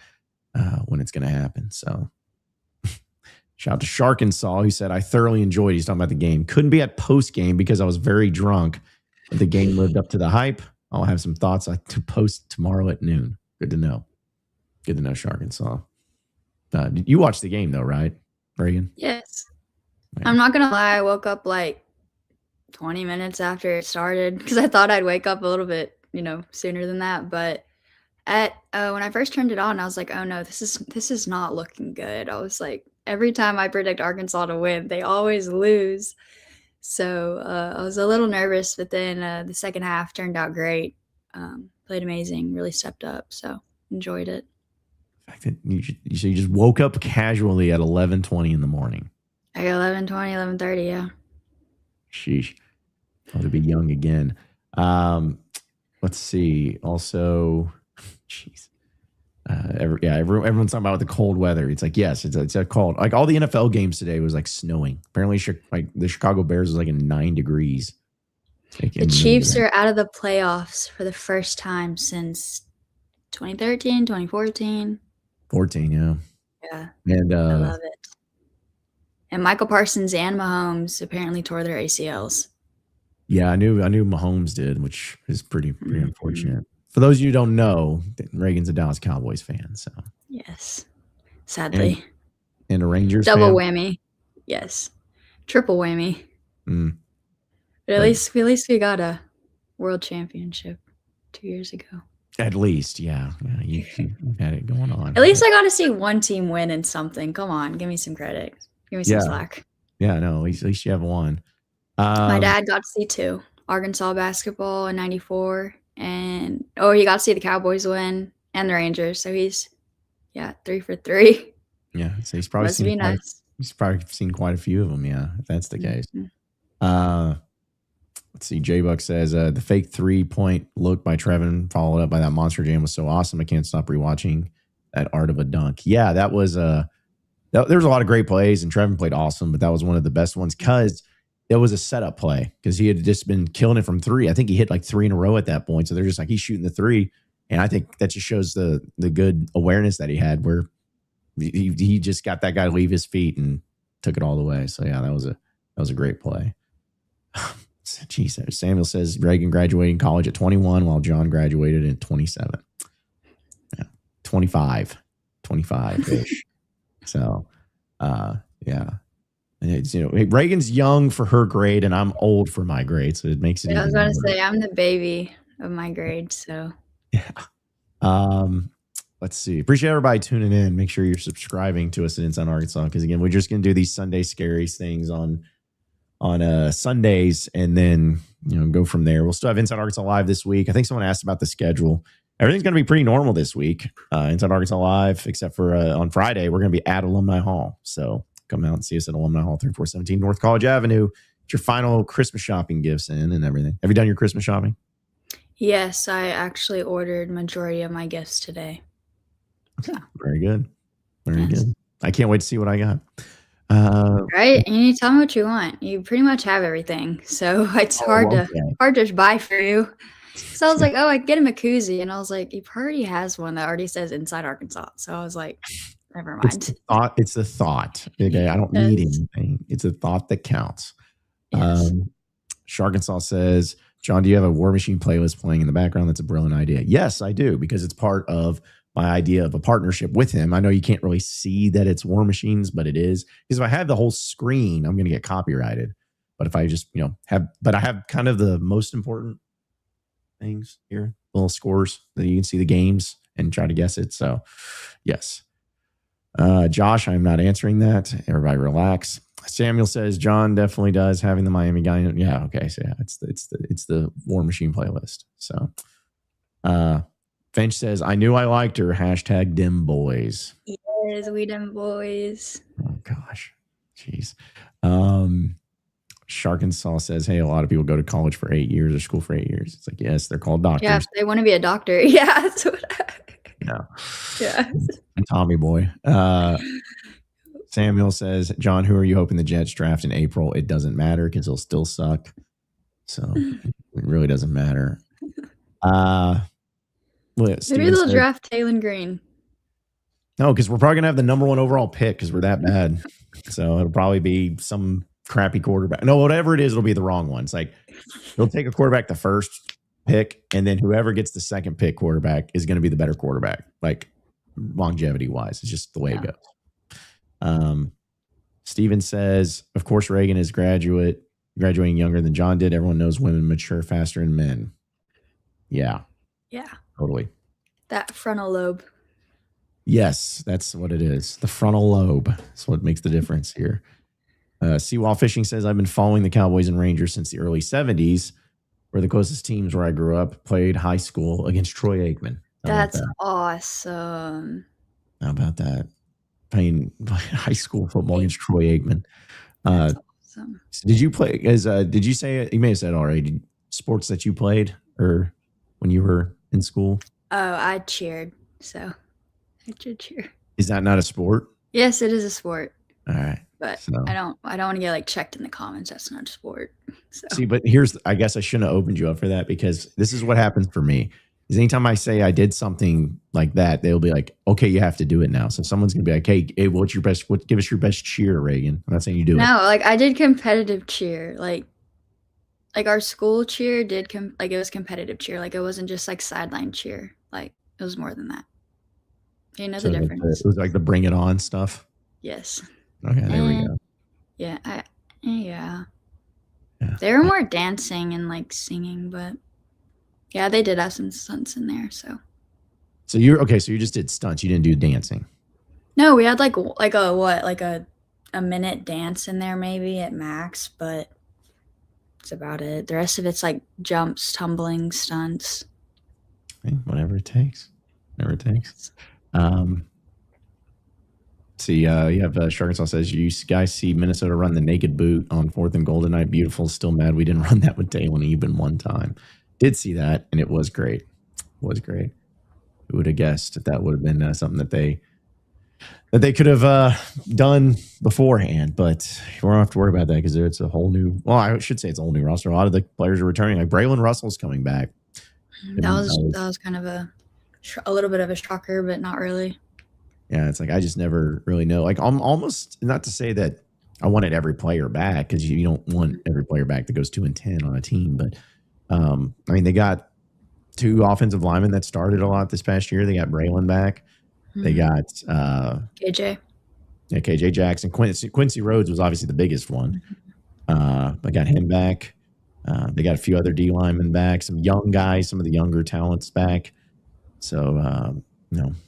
when it's going to happen. So shout out to Sharkensaw, who said, I thoroughly enjoyed. He's talking about the game. Couldn't be at post game because I was very drunk. But the game lived up to the hype. I'll have some thoughts to post tomorrow at noon. Good to know. Good to know, Sharkensaw. You watched the game though, right, Reagan? Yes. Yeah. I'm not going to lie. I woke up like 20 minutes after it started because I thought I'd wake up a little bit, sooner than that. But when I first turned it on, I was like, oh no, this is not looking good. I was like, every time I predict Arkansas to win, they always lose. So I was a little nervous, but then the second half turned out great. Played amazing, really stepped up. So enjoyed it. I think so you just woke up casually at 11:20 in the morning. Like 11:20, 11:30, yeah. Sheesh. Oh, to be young again. Let's see. Also, jeez. Everyone's talking about the cold weather. It's like, yes, it's a cold. Like all the NFL games today was like snowing. Apparently, like the Chicago Bears was like in 9 degrees. Like The Chiefs are out of the playoffs for the first time since 2013, 2014. 14, yeah. Yeah, And I love it. And Michael Parsons and Mahomes apparently tore their ACLs. Yeah, I knew Mahomes did, which is pretty unfortunate. For those of you who don't know, Reagan's a Dallas Cowboys fan, so yes, sadly, and a Rangers double fan? whammy. Yes, triple whammy. Mm. But at least we got a world championship 2 years ago. At least, yeah, you've had it going on. At least I got to see one team win in something. Come on, give me some credit. Give me some slack. Yeah, no, at least you have one. My dad got to see 2. Arkansas basketball in '94. And he got to see the Cowboys win and the Rangers. So he's 3 for 3. Yeah, so he's probably he's probably seen quite a few of them. Yeah, if that's the case. Let's see. J Buck says the fake 3-point look by Trevin followed up by that monster jam was so awesome. I can't stop rewatching that art of a dunk. Yeah, that was there was a lot of great plays and Trevin played awesome, but that was one of the best ones because it was a setup play because he had just been killing it from 3. I think he hit like 3 in a row at that point. So they're just like, he's shooting the 3. And I think that just shows the good awareness that he had where he just got that guy to leave his feet and took it all the way. So yeah, that was a great play. Jeez, Samuel says Reagan graduating college at 21 while John graduated at 27. Yeah, 25-ish. So yeah. And it's, Reagan's young for her grade and I'm old for my grade. So it makes it. I was going to say, I'm the baby of my grade. So yeah. Let's see. Appreciate everybody tuning in. Make sure you're subscribing to us at Inside Arkansas. Because again, we're just going to do these Sunday Scaries things on Sundays and then, go from there. We'll still have Inside Arkansas Live this week. I think someone asked about the schedule. Everything's going to be pretty normal this week. Inside Arkansas Live, except for on Friday, we're going to be at Alumni Hall. So come out and see us at Alumni Hall, 3417 North College Avenue. Get your final Christmas shopping gifts in and everything. Have you done your Christmas shopping? Yes, I actually ordered majority of my gifts today. Okay. Very good. Very good. I can't wait to see what I got. Right? And you tell me what you want. You pretty much have everything. So it's hard to buy for you. So I was like, I get him a koozie. And I was like, he already has one that already says Inside Arkansas. So I was like, never mind. It's the thought. Okay, I don't need anything. It's a thought that counts. Yes. Sharkansas says, John, do you have a War Machine playlist playing in the background? That's a brilliant idea. Yes, I do, because it's part of my idea of a partnership with him. I know you can't really see that it's War Machines, but it is. Because if I have the whole screen, I'm going to get copyrighted. But if I just, I have kind of the most important things here, little scores that you can see the games and try to guess it. So, yes. Josh, I'm not answering that. Everybody relax. Samuel says John definitely does having the Miami guy. Yeah, okay. So yeah, it's the War Machine playlist. So Finch says, I knew I liked her. Hashtag Dim Boys. Yes, we Dim Boys. Oh gosh. Jeez. Sharkansas says, hey, a lot of people go to college for 8 years or school for 8 years. It's like, yes, they're called doctors. Yeah, if they want to be a doctor. Yeah, that's what Yeah. Tommy boy. Samuel says, John, who are you hoping the Jets draft in April? It doesn't matter because he'll still suck. So it really doesn't matter. Maybe they'll draft Taylor Green. No, because we're probably going to have the number 1 overall pick because we're that bad. So it'll probably be some crappy quarterback. No, whatever it is, it'll be the wrong one. It's like they'll take a quarterback the first pick, and then whoever gets the second pick quarterback is going to be the better quarterback, like longevity wise. It's just the way it goes. Steven says, of course, Reagan is graduating younger than John did. Everyone knows women mature faster than men. Yeah. Yeah. Totally. That frontal lobe. Yes, that's what it is. The frontal lobe. That's what makes the difference here. Seawall Fishing says, I've been following the Cowboys and Rangers since the early 70s, where the closest teams where I grew up played high school against Troy Aikman. That's awesome. How about that? Playing high school football against Troy Aikman. That's awesome. So did you play? Did you say you may have said already? Sports that you played or when you were in school? Oh, I cheered. So I did cheer. Is that not a sport? Yes, it is a sport. All right. But So. I don't want to get like checked in the comments. That's not a sport. So. See, but I guess I shouldn't have opened you up for that because this is what happens for me. Is anytime I say I did something like that, they'll be like, okay, you have to do it now. So someone's gonna be like, hey, what's your best? Give us your best cheer, Reagan. I'm not saying you do it. No, like I did competitive cheer. Like our school cheer did it was competitive cheer. Like it wasn't just like sideline cheer. Like it was more than that. You know the difference. It was like the bring it on stuff. Yes. Okay, there we go. Yeah, yeah. They were more dancing and like singing, but yeah, they did have some stunts in there. So you're okay. So you just did stunts. You didn't do dancing. No, we had like a minute dance in there maybe at max, but that's about it. The rest of it's like jumps, tumbling, stunts. Okay, whatever it takes. Whatever it takes. See, you have Sharkasaw says, you guys see Minnesota run the naked boot on 4th and Goal tonight. Beautiful. Still mad we didn't run that with Dalen even one time. Did see that, and it was great. It was great. Who would have guessed that would have been something that they could have done beforehand, but we don't have to worry about that because it's a whole new, well, I should say it's a whole new roster. A lot of the players are returning. Like Braylon Russell's coming back. That was kind of a little bit of a shocker, but not really. Yeah, it's like I just never really know. Like I'm almost, not to say that I wanted every player back because you don't want every player back that goes 2-10 on a team. But I mean, they got 2 offensive linemen that started a lot this past year. They got Braylon back. Mm-hmm. They got KJ. Yeah, KJ Jackson. Quincy Rhodes was obviously the biggest one. I got him back. They got a few other D linemen back. Some young guys, some of the younger talents back. So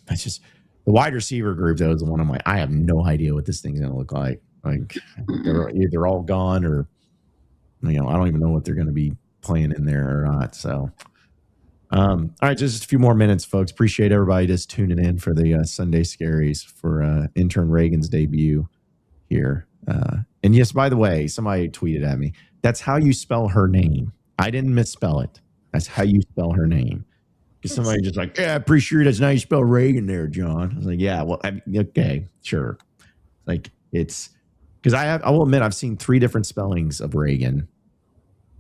that's just. The wide receiver group, though, is the one I'm like, I have no idea what this thing's going to look like. Like, they're either all gone or, I don't even know what they're going to be playing in there or not. So, all right, just a few more minutes, folks. Appreciate everybody just tuning in for the Sunday Scaries for intern Reagan's debut here. And yes, by the way, somebody tweeted at me, that's how you spell her name. I didn't misspell it. That's how you spell her name. Somebody just like, yeah, pretty sure that's how you spell Reagan there, John. I was like, yeah, well, okay, sure. Like it's because I will admit I've seen 3 different spellings of Reagan,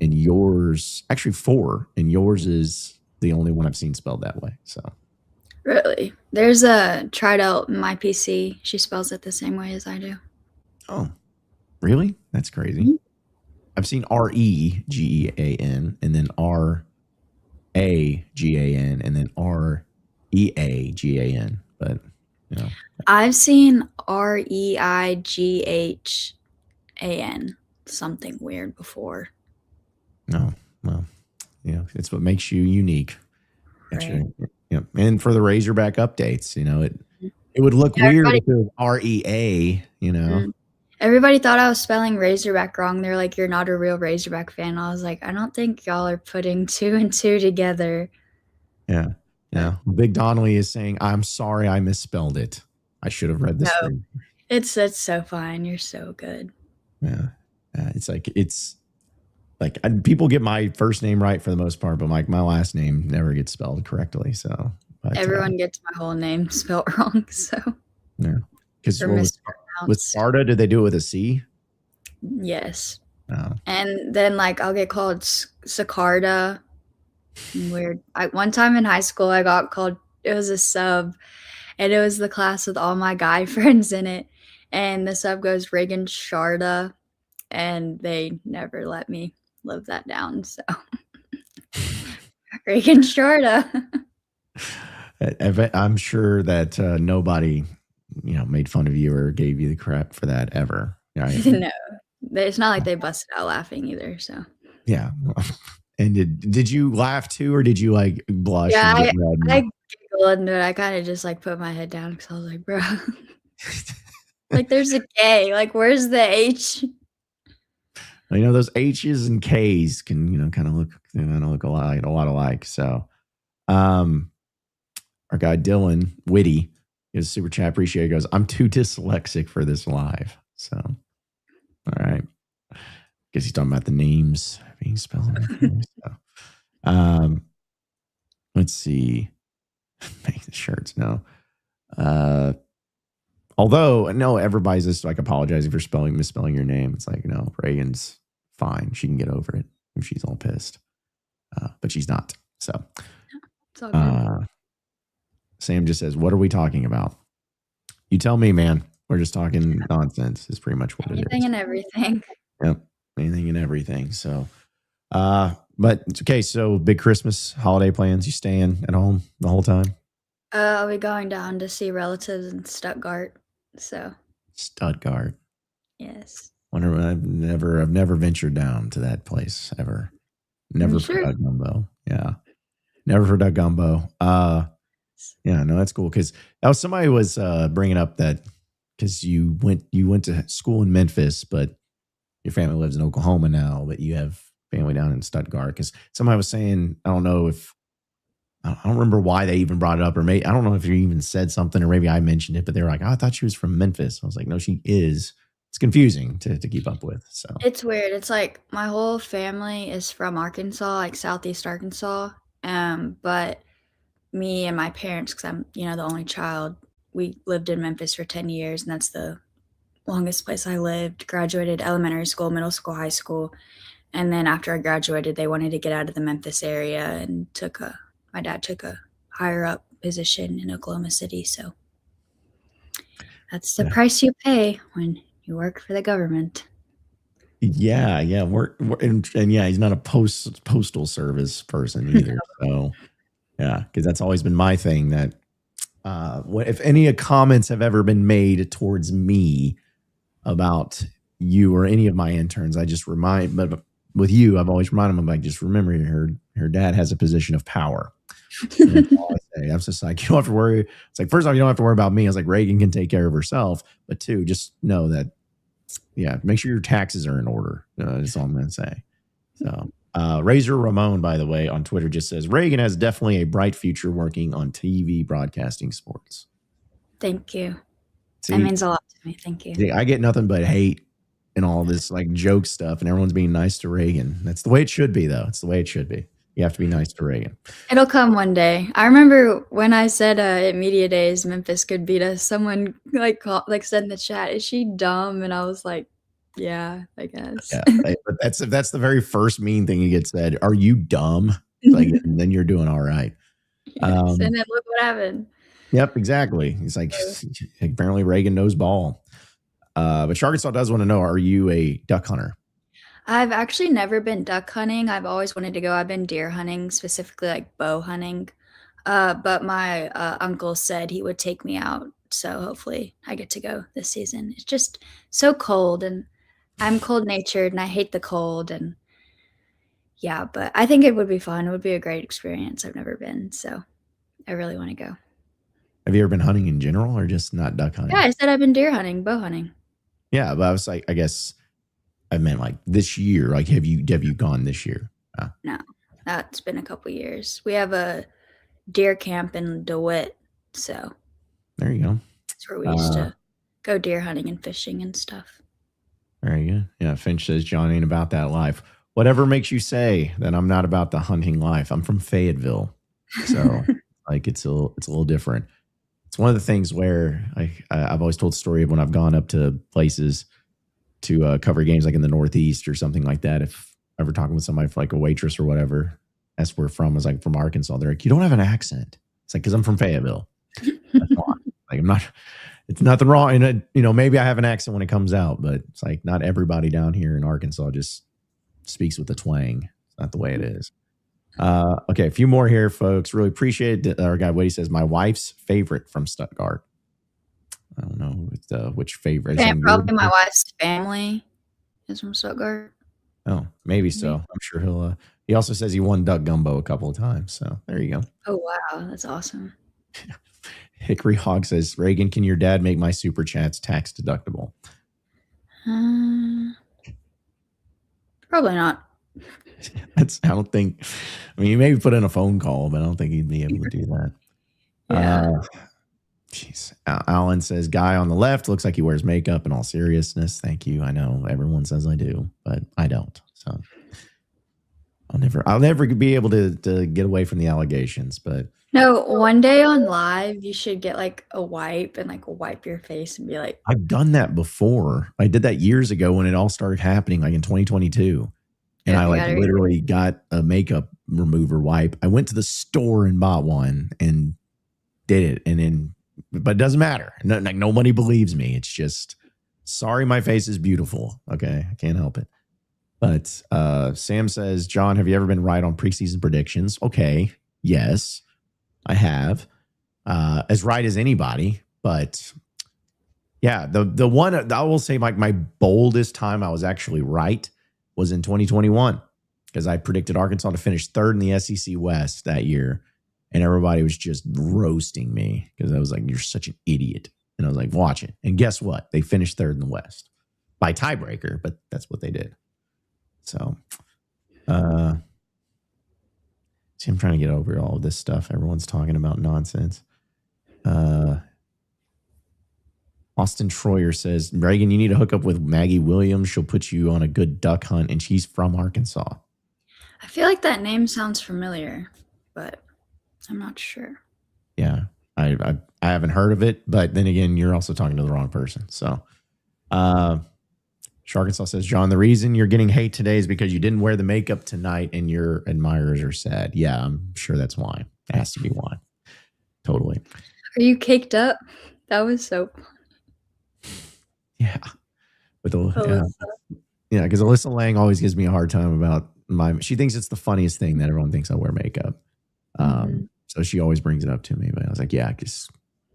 and yours actually 4, and yours is the only one I've seen spelled that way. So really, there's a tried out in my PC. She spells it the same way as I do. Oh, really? That's crazy. Mm-hmm. I've seen REGAN and then RAGAN and then REAGAN, but I've seen REIGHAN, something weird before. No, well, it's what makes you unique. Right. And for the Razorback updates, it would look weird if it was REA, Mm-hmm. Everybody thought I was spelling Razorback wrong. They're like, you're not a real Razorback fan. I was like, I don't think y'all are putting 2 and 2 together. Yeah. Big Donnelly is saying, I'm sorry I misspelled it. I should have read this. No, it's so fine. You're so good. Yeah. It's like people get my first name right for the most part, but my last name never gets spelled correctly. So everyone gets my whole name spelled wrong. So yeah. Because with SKARDA, did they do it with a C? Yes. Oh. And then I'll get called SKARDA. Weird. One time in high school, I got called. It was a sub, and it was the class with all my guy friends in it. And the sub goes Reagan Sharda, and they never let me live that down. So Reagan Sharda. I'm sure that nobody, made fun of you or gave you the crap for that ever. Right? No, it's not like they busted out laughing either. So yeah. And did you laugh too, or did you blush? Yeah, I giggled, and I kind of just put my head down because I was like, bro, there's a K. Where's the H? Those H's and K's can kind of look a lot alike. So, our guy Dylan Whitty His super chat, appreciate it. Goes, I'm too dyslexic for this live. So, all right. Guess he's talking about the names being spelled. So, let's see. Make the shirts. No. Although, no, everybody's just like apologizing for misspelling your name. It's like, no, Reagan's fine. She can get over it if she's all pissed. But she's not. So, It's all good. Sam just says, what are we talking about? You tell me, man. We're just talking nonsense is pretty much what it is. Anything and everything. Yep. Anything and everything. So, but okay. So big Christmas holiday plans. You staying at home the whole time? I'll be going down to see relatives in Stuttgart. So. Stuttgart. Yes. Wonder. I've never ventured down to that place ever. Never for duck gumbo. Yeah. Never for duck gumbo. Yeah, no, that's cool. Because somebody was bringing up that because you went to school in Memphis, but your family lives in Oklahoma now, but you have family down in Stuttgart. Because somebody was saying, I don't remember why they even brought it up, or maybe I don't know if you even said something, or maybe I mentioned it, but they were like, oh, I thought she was from Memphis. I was like, no, she is. It's confusing to keep up with. So it's weird. It's like my whole family is from Arkansas, like Southeast Arkansas. But me and my parents, because I'm, the only child, we lived in Memphis for 10 years, and that's the longest place I lived. Graduated elementary school, middle school, high school. And then after I graduated, they wanted to get out of the Memphis area and my dad took a higher up position in Oklahoma City. So that's the price you pay when you work for the government. Yeah. And yeah, he's not a postal service person either. So yeah, because that's always been my thing that if any comments have ever been made towards me about you or any of my interns, I just but with you, I've always reminded them, like, just remember her dad has a position of power. That's all I say. I'm just like, you don't have to worry. It's like, first off, you don't have to worry about me. I was like, Reagan can take care of herself. But two, just know that, yeah, make sure your taxes are in order. That's all I'm going to say. So, Razor Ramon, by the way, on Twitter just says, Reagan has definitely a bright future working on TV broadcasting sports. Thank you. See, that means a lot to me. Thank you. See, I get nothing but hate and all this like joke stuff, and everyone's being nice to Reagan. That's the way it should be, though. It's the way it should be. You have to be nice to Reagan. It'll come one day. I remember when I said at Media Days Memphis could beat us, someone said in the chat, is she dumb? And I was like, yeah, I guess. Yeah, but that's the very first mean thing you get said. Are you dumb? Like, and then you're doing all right. Yes, and then look what happened. Yep, exactly. It's like apparently Reagan knows ball. But Arkansas does want to know, are you a duck hunter? I've actually never been duck hunting. I've always wanted to go. I've been deer hunting, specifically like bow hunting. But my uncle said he would take me out. So hopefully I get to go this season. It's just so cold, and I'm cold natured and I hate the cold. And yeah, but I think it would be fun. It would be a great experience. I've never been. So I really want to go. Have you ever been hunting in general or just not duck hunting? Yeah, I said I've been deer hunting, bow hunting. Yeah, but I was like, I guess I meant like this year. Like, have you gone this year? No, that's been a couple years. We have a deer camp in DeWitt, so there you go. That's where we used to go deer hunting and fishing and stuff. Very good. Yeah, Finch says John ain't about that life. Whatever makes you say that I'm not about the hunting life. I'm from Fayetteville, so like it's a little different. It's one of the things where I've always told the story of when I've gone up to places to cover games like in the Northeast or something like that. If ever talking with somebody, like a waitress or whatever, that's where from, was like from Arkansas. They're like, you don't have an accent. It's like, because I'm from Fayetteville. That's why. Like, I'm not, it's nothing wrong. And, maybe I have an accent when it comes out, but it's like not everybody down here in Arkansas just speaks with a twang. It's not the way it is. Okay, a few more here, folks. Really appreciate it. Our guy Woody says, my wife's favorite from Stuttgart. I don't know which favorite. Probably my wife's family is from Stuttgart. Oh, maybe so. I'm sure he'll. He also says he won duck gumbo a couple of times. So there you go. Oh wow, that's awesome. Hickory Hog says, Reagan, can your dad make my super chats tax deductible? Probably not. I don't think. I mean, you maybe put in a phone call, but I don't think he'd be able to do that. Yeah. Jeez. Alan says, guy on the left looks like he wears makeup in all seriousness. Thank you. I know everyone says I do, but I don't. So I'll never be able to get away from the allegations, but No, one day on live, you should get like a wipe and like wipe your face and be like, I've done that before. I did that years ago when it all started happening, like in 2022. And I like literally got a makeup remover wipe. I went to the store and bought one and did it. And then, but it doesn't matter. No, like nobody believes me. It's just, sorry, my face is beautiful. Okay. I can't help it. But Sam says, John, have you ever been right on preseason predictions? Okay. Yes, I have. As right as anybody. But yeah, the one I will say like my boldest time I was actually right was in 2021 because I predicted Arkansas to finish third in the SEC West that year. And everybody was just roasting me because I was like, you're such an idiot. And I was like, watch it. And guess what? They finished third in the West by tiebreaker, but that's what they did. So, see, I'm trying to get over all of this stuff. Everyone's talking about nonsense. Austin Troyer says, Reagan, you need to hook up with Maggie Williams. She'll put you on a good duck hunt, and she's from Arkansas. I feel like that name sounds familiar, but I'm not sure. Yeah, I haven't heard of it, but then again, you're also talking to the wrong person. So, Arkansas says, John, the reason you're getting hate today is because you didn't wear the makeup tonight and your admirers are sad. Yeah, I'm sure that's why. It has to be why. Totally. Are you caked up? That was so fun. Yeah. With yeah, because Alyssa Lang always gives me a hard time about she thinks it's the funniest thing that everyone thinks I wear makeup. So she always brings it up to me. But I was like, yeah, just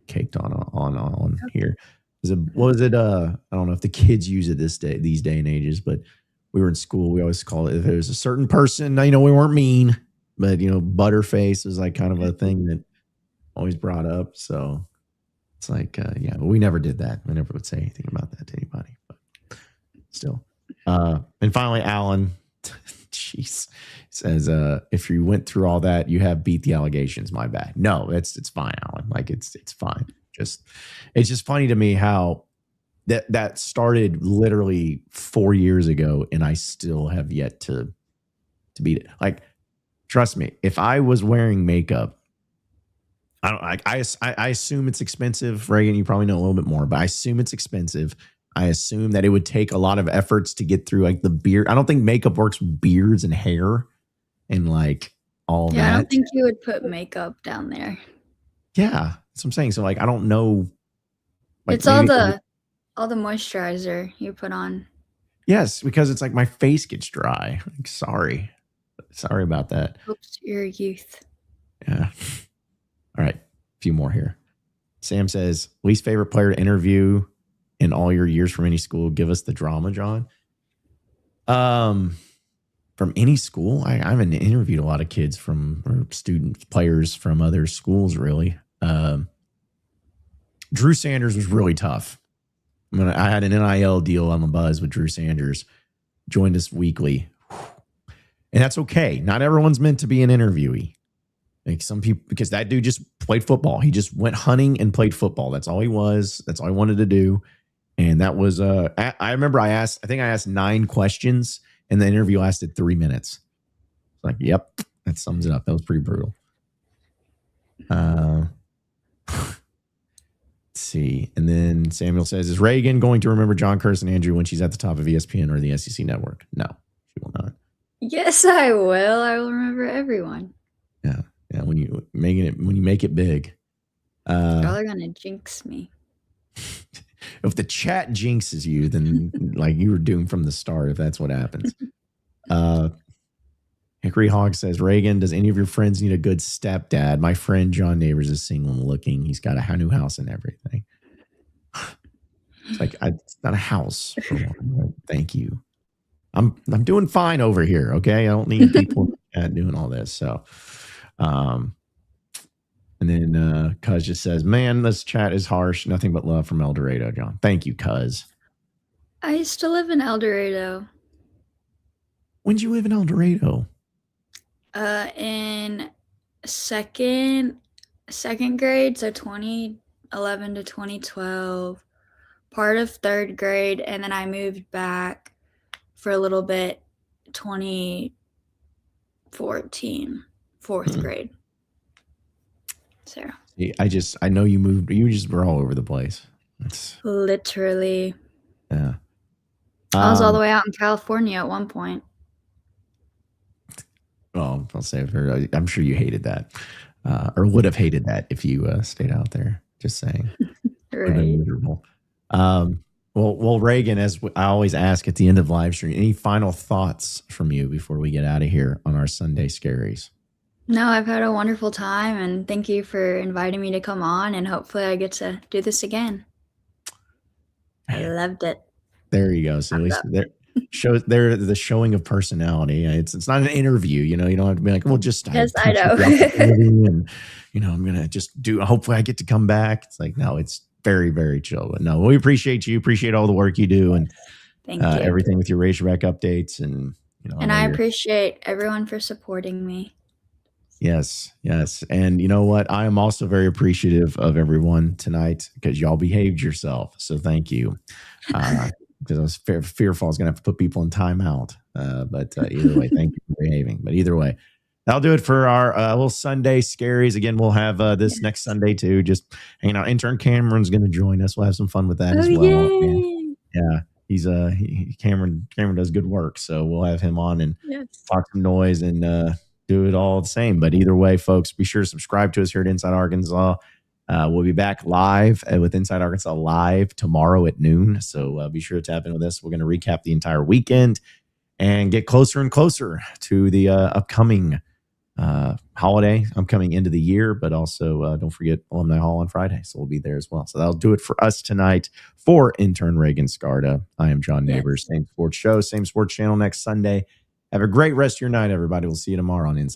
caked on here. What was it? I don't know if the kids use it these day and ages, but we were in school. We always call it, if it was a certain person, we weren't mean, but butterface was like kind of a thing that always brought up. So it's like, yeah, but we never did that. We never would say anything about that to anybody, but still. And finally, Alan, jeez, says, if you went through all that, you have beat the allegations. My bad. No, it's fine, Alan. Like it's fine. It's just funny to me how that started literally 4 years ago, and I still have yet to beat it. Like, trust me, if I was wearing makeup, I assume it's expensive. Reagan, you probably know a little bit more, but I assume it's expensive. I assume that it would take a lot of efforts to get through like the beard. I don't think makeup works with beards and hair and like all that. Yeah, I don't think you would put makeup down there. Yeah. That's what I'm saying. So like, I don't know. Like, it's all the moisturizer you put on. Yes, because it's like my face gets dry. Like, sorry about that. Oops, your youth. Yeah. All right. A few more here. Sam says, least favorite player to interview in all your years from any school. Give us the drama, John. From any school, I haven't interviewed a lot of kids or players from other schools, really. Drew Sanders was really tough. I had an NIL deal on the buzz with Drew Sanders, joined us weekly. And that's okay. Not everyone's meant to be an interviewee. Like some people, because that dude just played football. He just went hunting and played football. That's all he was. That's all he wanted to do. And that was, I remember I think I asked 9 questions and the interview lasted 3 minutes. Like, yep, that sums it up. That was pretty brutal. Let's see. And then Samuel says, is Reagan going to remember John, Curtis, and Andrew when she's at the top of ESPN or the SEC network? No, she will not. Yes, I will. I will remember everyone. Yeah. Yeah. When you make it big. Y'all are gonna jinx me. If the chat jinxes you, then like you were doomed from the start if that's what happens. Hickory Hog says, Reagan, does any of your friends need a good stepdad? My friend John Nabors is single and looking. He's got a new house and everything. It's like, it's not a house. For one. Thank you. I'm doing fine over here. Okay. I don't need people doing all this. So, and then Cuz just says, man, this chat is harsh. Nothing but love from El Dorado, John. Thank you, Cuz. I used to live in El Dorado. When did you live in El Dorado? In second grade, so 20 2011 to 2012, part of 3rd grade, and then I moved back for a little bit 2014, 4th grade. So I know you moved. You just were all over the place. Literally. Yeah. I was all the way out in California at one point. Well, I'll say I'm sure you hated that, or would have hated that if you stayed out there. Just saying. Right. Miserable. Well, Reagan, as I always ask at the end of live stream, any final thoughts from you before we get out of here on our Sunday Scaries? No, I've had a wonderful time, and thank you for inviting me to come on, and hopefully I get to do this again. I loved it. There you go. So at least they're the showing of personality. It's not an interview, you know. You don't have to be like, well, just yes, I know. And I'm gonna just do. Hopefully, I get to come back. It's like no, it's very, very chill. But no, we appreciate you. Appreciate all the work you do, and thank you. Everything with your Razorback updates, and And I appreciate everyone for supporting me. Yes. And you know what? I am also very appreciative of everyone tonight because y'all behaved yourself. So thank you. Because I was fearful I was going to have to put people in timeout. But either way, thank you for behaving. But either way, that'll do it for our little Sunday Scaries. Again, we'll have this next Sunday too. Just hanging out. Intern Cameron's going to join us. We'll have some fun with that as well. Yeah. He's Cameron does good work. So we'll have him on and talk some noise and do it all the same. But either way, folks, be sure to subscribe to us here at Inside Arkansas. We'll be back live with Inside Arkansas live tomorrow at noon. So be sure to tap in with us. We're going to recap the entire weekend and get closer and closer to the upcoming holiday, upcoming end of the year. But also don't forget Alumni Hall on Friday. So we'll be there as well. So that'll do it for us tonight. For intern RAEGAN SKARDA, I am John Nabors. Same sports show, same sports channel next Sunday. Have a great rest of your night, everybody. We'll see you tomorrow on Inside.